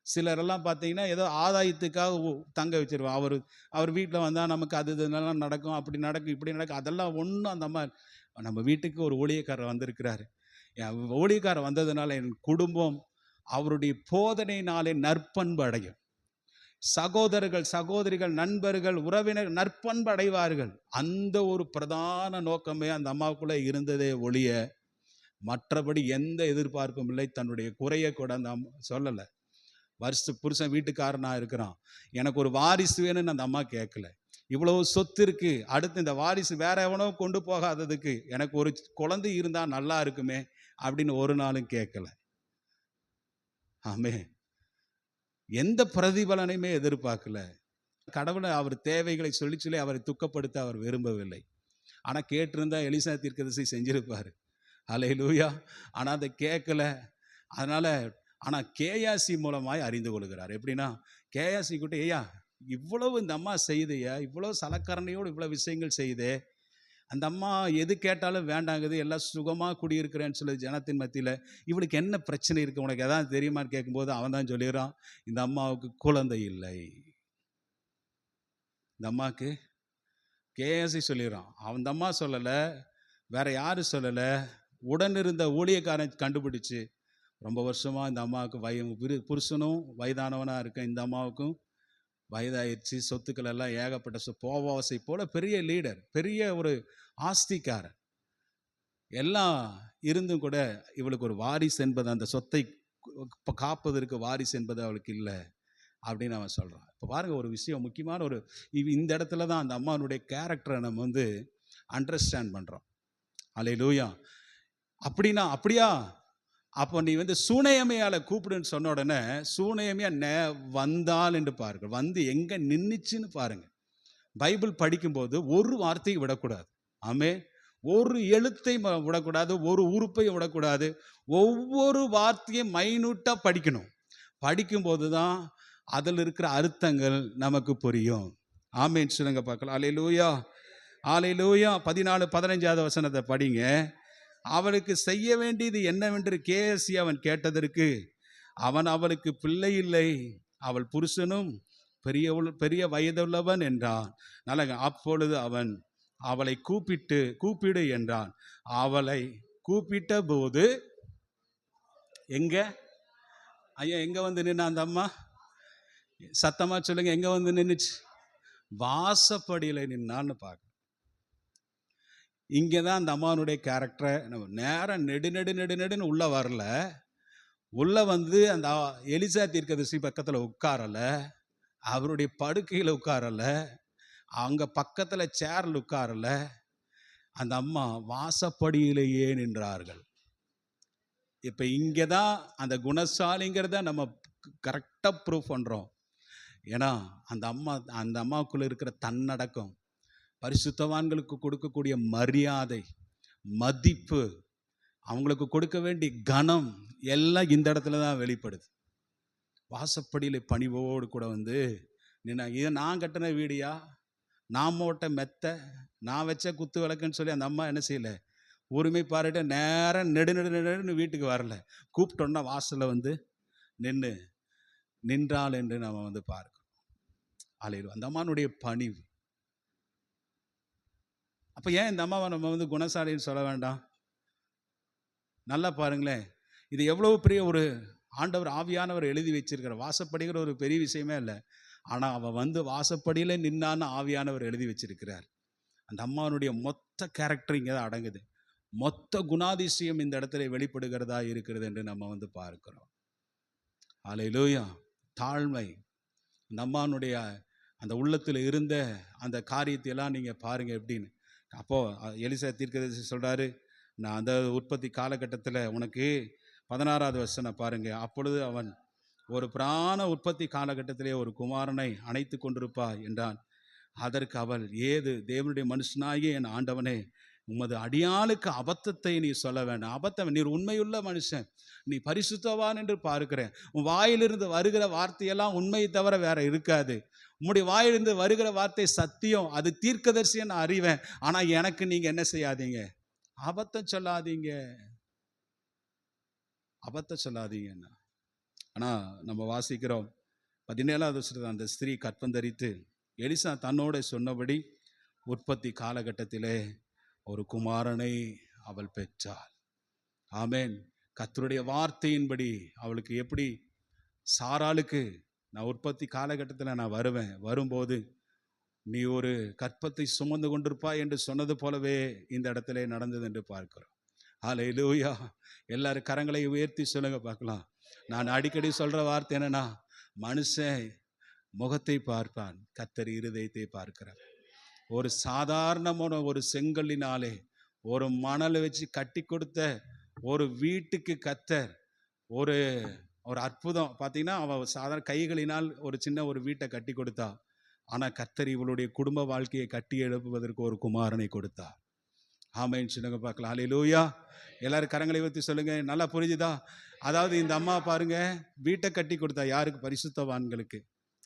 சிலரெல்லாம் பார்த்தீங்கன்னா ஏதோ ஆதாயத்துக்காக தங்க வச்சிருவாங்க. அவர் வீட்டில் வந்தால் நமக்கு அது இதெல்லாம் நடக்கும், அப்படி நடக்கும், இப்படி நடக்கும், அதெல்லாம் ஒன்றும் அந்த அம்மா, நம்ம வீட்டுக்கு ஒரு ஊழியக்காரர் வந்திருக்கிறாரு, என் ஊழியக்காரர் வந்ததுனால என் குடும்பம் அவருடைய போதனையினாலே நற்பண்பு அடையும், சகோதரர்கள் சகோதரிகள் நண்பர்கள் உறவினர் நற்பண்பு அடைவார்கள். அந்த ஒரு பிரதான நோக்கமே அந்த அம்மாவுக்குள்ளே இருந்ததே ஒழிய மற்றபடி எந்த எதிர்பார்ப்பும் இல்லை. தன்னுடைய குறையை கூட அந்த அம்மா சொல்லலை. புருஷன் வீட்டுக்காரனா இருக்கிறான், எனக்கு ஒரு வாரிசு வேணும்னு அந்த அம்மா கேட்கல. இவ்வளவு சொத்து இருக்கு, அடுத்து இந்த வாரிசு வேற எவனோ கொண்டு போகாததுக்கு எனக்கு ஒரு குழந்தை இருந்தா நல்லா இருக்குமே அப்படின்னு ஒரு நாளும் கேட்கல. ஆமே, எந்த பிரதிபலனையுமே எதிர்பார்க்கல. கடவுளை அவர் தேவைகளை சொல்லி அவரை துக்கப்படுத்த அவர் விரும்பவில்லை. ஆனா கேட்டிருந்தா எலிசா தீர்க்கதரிசி செஞ்சிருப்பாரு. அல்லேலூயா. ஆனா அதை கேட்கல. அதனால ஆனா கேயாசி மூலமாய் அறிந்து கொள்கிறார். எப்படின்னா, கேயாசி கிட்ட, ஐயா இவ்வளவு இந்த அம்மா செய்தையா, இவ்வளவு சலக்கரணையோடு இவ்வளவு விஷயங்கள் செய்தே, அந்த அம்மா எது கேட்டாலும் வேண்டாங்குது, எல்லாம் சுகமா குடியிருக்கிறேன்னு சொல்லி ஜனத்தின் மத்தியில், இவளுக்கு என்ன பிரச்சனை இருக்கு, உனக்கு எதாவது தெரியுமான்னு கேட்கும்போது அவன் தான் சொல்லிடுறான், இந்த அம்மாவுக்கு குழந்தை இல்லை. இந்த அம்மாவுக்கு கேஎஸ்சி சொல்லிடுறான். அந்த அம்மா சொல்லலை, வேற யாரும் சொல்லலை, உடன் இருந்த ஊழியக்காரன் கண்டுபிடிச்சு, ரொம்ப வருஷமாக இந்த அம்மாவுக்கு புருஷனும் வயதானவனாக இருக்க இந்த அம்மாவுக்கும் வயதாயிடுச்சு, சொத்துக்கள் எல்லாம் ஏகப்பட்ட போவாசை போல பெரிய லீடர், பெரிய ஒரு ஆஸ்திக்காரர் எல்லாம் இருந்தும் கூட இவளுக்கு ஒரு வாரிசு என்பது, அந்த சொத்தை காப்பதற்கு வாரிசு என்பது அவளுக்கு இல்லை அப்படின்னு அவன் சொல்கிறான். இப்போ பாருங்கள், ஒரு விஷயம் முக்கியமான ஒரு இந்த இடத்துல தான் அந்த அம்மானுடைய கேரக்டரை நம்ம அண்டர்ஸ்டாண்ட் பண்ணுறோம். அல்லேலூயா. அப்படியா அப்போ நீ சூனேமியால கூப்பிடுன்னு சொன்ன உடனே சூனேமியா வந்தால் என்று பாருங்கள், வந்து எங்கே நின்றுச்சுன்னு பாருங்கள். பைபிள் படிக்கும்போது ஒரு வார்த்தையை விடக்கூடாது. ஆமே, ஒரு எழுத்தை விடக்கூடாது, ஒரு உறுப்பையும் விடக்கூடாது. ஒவ்வொரு வார்த்தையும் மைனூட்டாக படிக்கணும். படிக்கும்போது தான் அதில் இருக்கிற அர்த்தங்கள் நமக்கு புரியும். ஆமேன் சொல்லுங்க பார்க்கலாம். அல்லேலூயா, அல்லேலூயா. 14-15 வசனத்தை படிங்க. அவளுக்கு செய்ய வேண்டியது என்னவென்று கேசி அவன் கேட்டதற்கு, அவன் அவளுக்கு பிள்ளை இல்லை, அவள் புருஷனும் பெரிய வயதுள்ளவன் என்றான். நல்ல, அப்பொழுது அவன் அவளை கூப்பிடு என்றான். அவளை கூப்பிட்ட போது எங்க ஐயா, எங்க நின்னா அந்த அம்மா? சத்தமா சொல்லுங்க, எங்க நின்னுச்சு? வாசப்படியில நின்னான்னு பார்க்க. இங்கதான் அந்த அம்மானுடைய கேரக்டரை நேரம் நெடுன்னு உள்ள வரல. உள்ள அந்த எலிசா தீர்க்கதரிசி பக்கத்துல உட்காரல, அவருடைய படுக்கையில உட்காரல, அங்க பக்கத்துல சேர்ல உட்காரல. அந்த அம்மா வாசப்படியிலேயே நின்றார்கள். இப்ப இங்கதான் அந்த குணசாலிங்கிறத நம்ம கரெக்டா ப்ரூவ் பண்றோம். ஏன்னா அந்த அம்மாவுக்குள்ள இருக்கிற தன்னடக்கம், பரிசுத்தவான்களுக்கு கொடுக்கக்கூடிய மரியாதை, மதிப்பு, அவங்களுக்கு கொடுக்க வேண்டிய கனம் எல்லாம் இந்த இடத்துல தான் வெளிப்படுது. வாசப்படியில பணிவோடு கூட இதை நான் கட்டின வீடியா, நான் போட்ட மெத்த, நான் வச்ச குத்து விளக்குன்னு சொல்லி அந்த அம்மா என்ன செய்யல, உரிமை பாருட்டு நேரம் நெடுன்னு வீட்டுக்கு வரல. கூப்பிட்டோன்னா வாசல்ல நின்றாள் என்று நம்ம பார்க்கிறோம். அலையிலும் அந்த அம்மானுடைய பணிவு. அப்ப ஏன் இந்த அம்மாவை நம்ம குணசாலின்னு சொல்ல வேண்டாம்? நல்லா பாருங்களேன், இது எவ்வளவு பெரிய ஒரு ஆண்டவர் ஆவியானவர் எழுதி வச்சிருக்கிற. வாசப்படிங்கிற ஒரு பெரிய விஷயமே இல்லை, ஆனால் அவன் வாசப்படியில் நின்னான்னு ஆவியானவர் எழுதி வச்சிருக்கிறார். அந்த அம்மானுடைய மொத்த கேரக்டர் இங்கே தான் அடங்குது. மொத்த குணாதிசயம் இந்த இடத்துல வெளிப்படுகிறதா இருக்கிறது என்று நம்ம பார்க்கிறோம். அல்லேலூயா. தாழ்மை, அந்த அம்மானுடைய அந்த உள்ளத்தில் இருந்த அந்த காரியத்தை எல்லாம் நீங்கள் பாருங்க எப்படின்னு. அப்போது எலிசா தீர்க்கதரிசி சொல்கிறாரு, நான் அந்த உற்பத்தி காலகட்டத்தில் உனக்கு 16வது வசனம் பாருங்க. அப்பொழுது அவன் ஒரு பிராண உற்பத்தி காலகட்டத்திலே ஒரு குமாரனை அணைத்து கொண்டிருப்பா என்றான். அதற்கு அவள், ஏது தேவனுடைய மனுஷனாகிய என் ஆண்டவனே, உமது அடியாளுக்கு அபத்தத்தை நீ சொல்ல வேண்டாம். அபத்தம், நீர் உண்மையுள்ள மனுஷன், நீ பரிசுத்தவான் என்று பார்க்கிறேன். உன் வாயிலிருந்து வருகிற வார்த்தையெல்லாம் உண்மையை தவிர வேற இருக்காது. உம்முடைய வாயிலிருந்து வருகிற வார்த்தை சத்தியம், அது தீர்க்கதரிசி நான் அறிவேன். ஆனா எனக்கு நீங்க என்ன செய்யாதீங்க, அபத்தம் சொல்லாதீங்க, அபத்தம் சொல்லாதீங்கன்னா. ஆனா நம்ம வாசிக்கிறோம் 17வது வருஷத்துல அந்த ஸ்திரீ கற்பந்தரித்து எலிசா தன்னோட சொன்னபடி உற்பத்தி காலகட்டத்திலே ஒரு குமாரனை அவள் பெற்றாள். ஆமேன். கர்த்தருடைய வார்த்தையின்படி அவளுக்கு எப்படி சாராளுக்கு, நான் உற்பத்தி காலகட்டத்தில் நான் வரும்போது நீ ஒரு கற்பத்தை சுமந்து கொண்டிருப்பாய் என்று சொன்னது போலவே இந்த இடத்துல நடந்தது என்று பார்க்கிறோம். அல்லேலூயா. எல்லாரும் கரங்களை உயர்த்தி சொல்லுங்க பார்க்கலாம். நான் அடிக்கடி சொல்ற வார்த்தை என்னன்னா, மனுஷன் முகத்தை பார்ப்பான், கர்த்தர் இருதயத்தை பார்க்கிறார். ஒரு சாதாரணமான ஒரு செங்கல்லினாலே ஒரு மணலை வச்சு கட்டி கொடுத்த ஒரு வீட்டுக்கு கர்த்தர் ஒரு ஒரு அற்புதம் பார்த்தீங்கன்னா, அவள் சாதாரண கைகளினால் ஒரு சின்ன ஒரு வீட்டை கட்டி கொடுத்தா. ஆனால் கர்த்தர் இவளுடைய குடும்ப வாழ்க்கையை கட்டி எழுப்புவதற்கு ஒரு குமாரனை கொடுத்தார். ஆமைன்னு சொல்லுங்க பார்க்கலாம். அல்லேலூயா. எல்லாரும் கரங்களை ஊற்றி சொல்லுங்க. நல்லா புரிஞ்சுதா? அதாவது இந்த அம்மா பாருங்க, வீட்டை கட்டி கொடுத்தா யாருக்கு? பரிசுத்தவான்களுக்கு.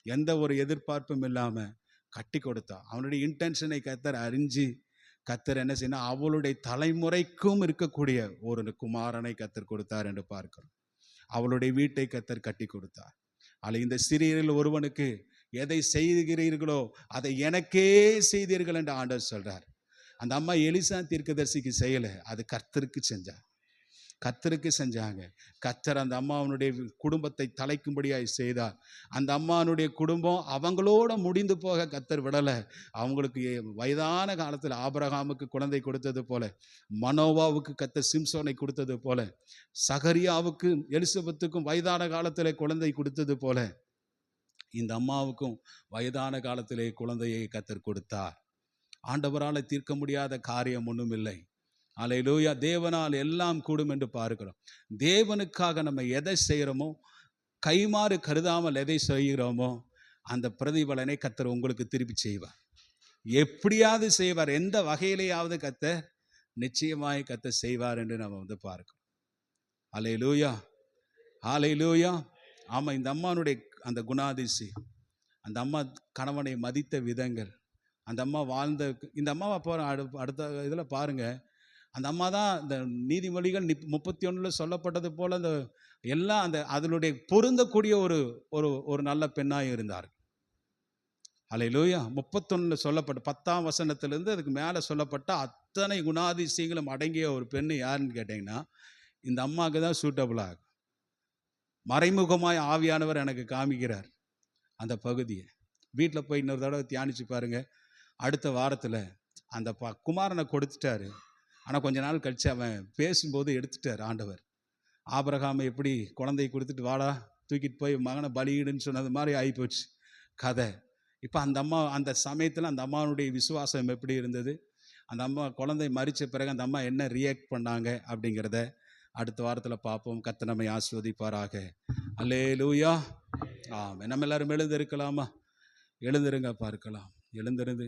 எந்த ஒரு எதிர்பார்ப்பும் இல்லாம கட்டி கொடுத்தா. அவனுடைய இன்டென்ஷனை கர்த்தர் அறிஞ்சு கர்த்தர் என்ன செய்யணும், அவளுடைய தலைமுறைக்கும் இருக்கக்கூடிய ஒரு குமாரனை கர்த்தர் கொடுத்தார் என்று பார்க்கிறோம். அவளுடைய வீட்டை கர்த்தர் கட்டி கொடுத்தார். அல்ல, இந்த சிறியரில் ஒருவனுக்கு எதை செய்கிறீர்களோ அதை எனக்கே செய்தீர்கள் என்று ஆண்டவர் சொல்றார். அந்த அம்மா எலிசா தீர்க்கதரிசிக்கு செய்யலை, அது கர்த்தருக்கு செஞ்சார். கர்த்தருக்கு செஞ்சாங்க. கர்த்தர் அந்த அம்மாவனுடைய குடும்பத்தை தலைக்கும்படியாய் செய்தார். அந்த அம்மாவனுடைய குடும்பம் அவங்களோட முடிந்து போக கர்த்தர் விடலை. அவங்களுக்கு வயதான காலத்தில் ஆபிரகாமுக்கு குழந்தை கொடுத்தது போல, மனோவாவுக்கு கர்த்தர் சிம்சோனை கொடுத்தது போல, சகரியாவுக்கு எலிசபெத்துக்கும் வயதான காலத்தில் குழந்தை கொடுத்தது போல, இந்த அம்மாவுக்கும் வயதான காலத்திலே குழந்தையை கர்த்தர் கொடுத்தார். ஆண்டவரால் தீர்க்க முடியாத காரியம் ஒன்றும் இல்லை. அல்லேலூயா. தேவனால் எல்லாம் கூடும் என்று பார்க்கிறோம். தேவனுக்காக நம்ம எதை செய்கிறோமோ, கைமாறு கருதாமல் எதை செய்கிறோமோ, அந்த பிரதிபலனை கர்த்தர் உங்களுக்கு திருப்பி செய்வார். எப்படியாவது செய்வார். எந்த வகையிலேயாவது கர்த்தர் நிச்சயமாய் கர்த்தர் செய்வார் என்று நம்ம பார்க்கிறோம். அல்லேலூயா, அல்லேலூயா. ஆமாம், இந்த அம்மானுடைய அந்த குணாதிசயம், அந்த அம்மா கணவனை மதித்த விதங்கள், அந்த அம்மா வாழ்ந்த, இந்த அம்மாவை போகிற அடுத்த இதில் பாருங்கள். அந்த அம்மா தான் இந்த நீதிமொழிகள் 31 சொல்லப்பட்டது போல் அந்த எல்லாம் அந்த அதனுடைய பொருந்தக்கூடிய ஒரு ஒரு ஒரு நல்ல பெண்ணாக இருந்தார். அல்லேலூயா. 31 சொல்லப்பட்ட 10ஆம் வசனத்திலிருந்து அதுக்கு மேலே சொல்லப்பட்ட அத்தனை குணாதிசயங்களும் அடங்கிய ஒரு பெண்ணு யாருன்னு கேட்டிங்கன்னா, இந்த அம்மாவுக்கு தான் சூட்டபுளாக. மறைமுகமாய் ஆவியானவர் எனக்கு காமிக்கிறார் அந்த பகுதியை. வீட்டில் போய் இன்னொரு தடவை தியானிச்சு பாருங்கள். அடுத்த வாரத்தில் அந்த குமாரனை கொடுத்துட்டாரு. ஆனால் கொஞ்ச நாள் கழித்து அவன் பேசும்போது எடுத்துட்டார் ஆண்டவர். ஆபிரகாமை எப்படி குழந்தையை கொடுத்துட்டு வாடா தூக்கிட்டு போய் மகனை பலியிடுன்னு சொன்னது மாதிரி ஆகிப்போச்சு கதை. இப்போ அந்த அம்மா அந்த சமயத்தில் அந்த அம்மாவுடைய விசுவாசம் எப்படி இருந்தது, அந்த அம்மா குழந்தை மரித்த பிறகு அந்த அம்மா என்ன ரியாக்ட் பண்ணாங்க அப்படிங்கிறத அடுத்த வாரத்தில் பார்ப்போம். கர்த்தர் நம்மை ஆசீர்வதிப்பாராக. அல்லேலூயா. நம்ம எல்லாரும் எழுந்திருக்கலாமா? எழுந்திருங்க, பார்க்கலாம். எழுந்திருந்து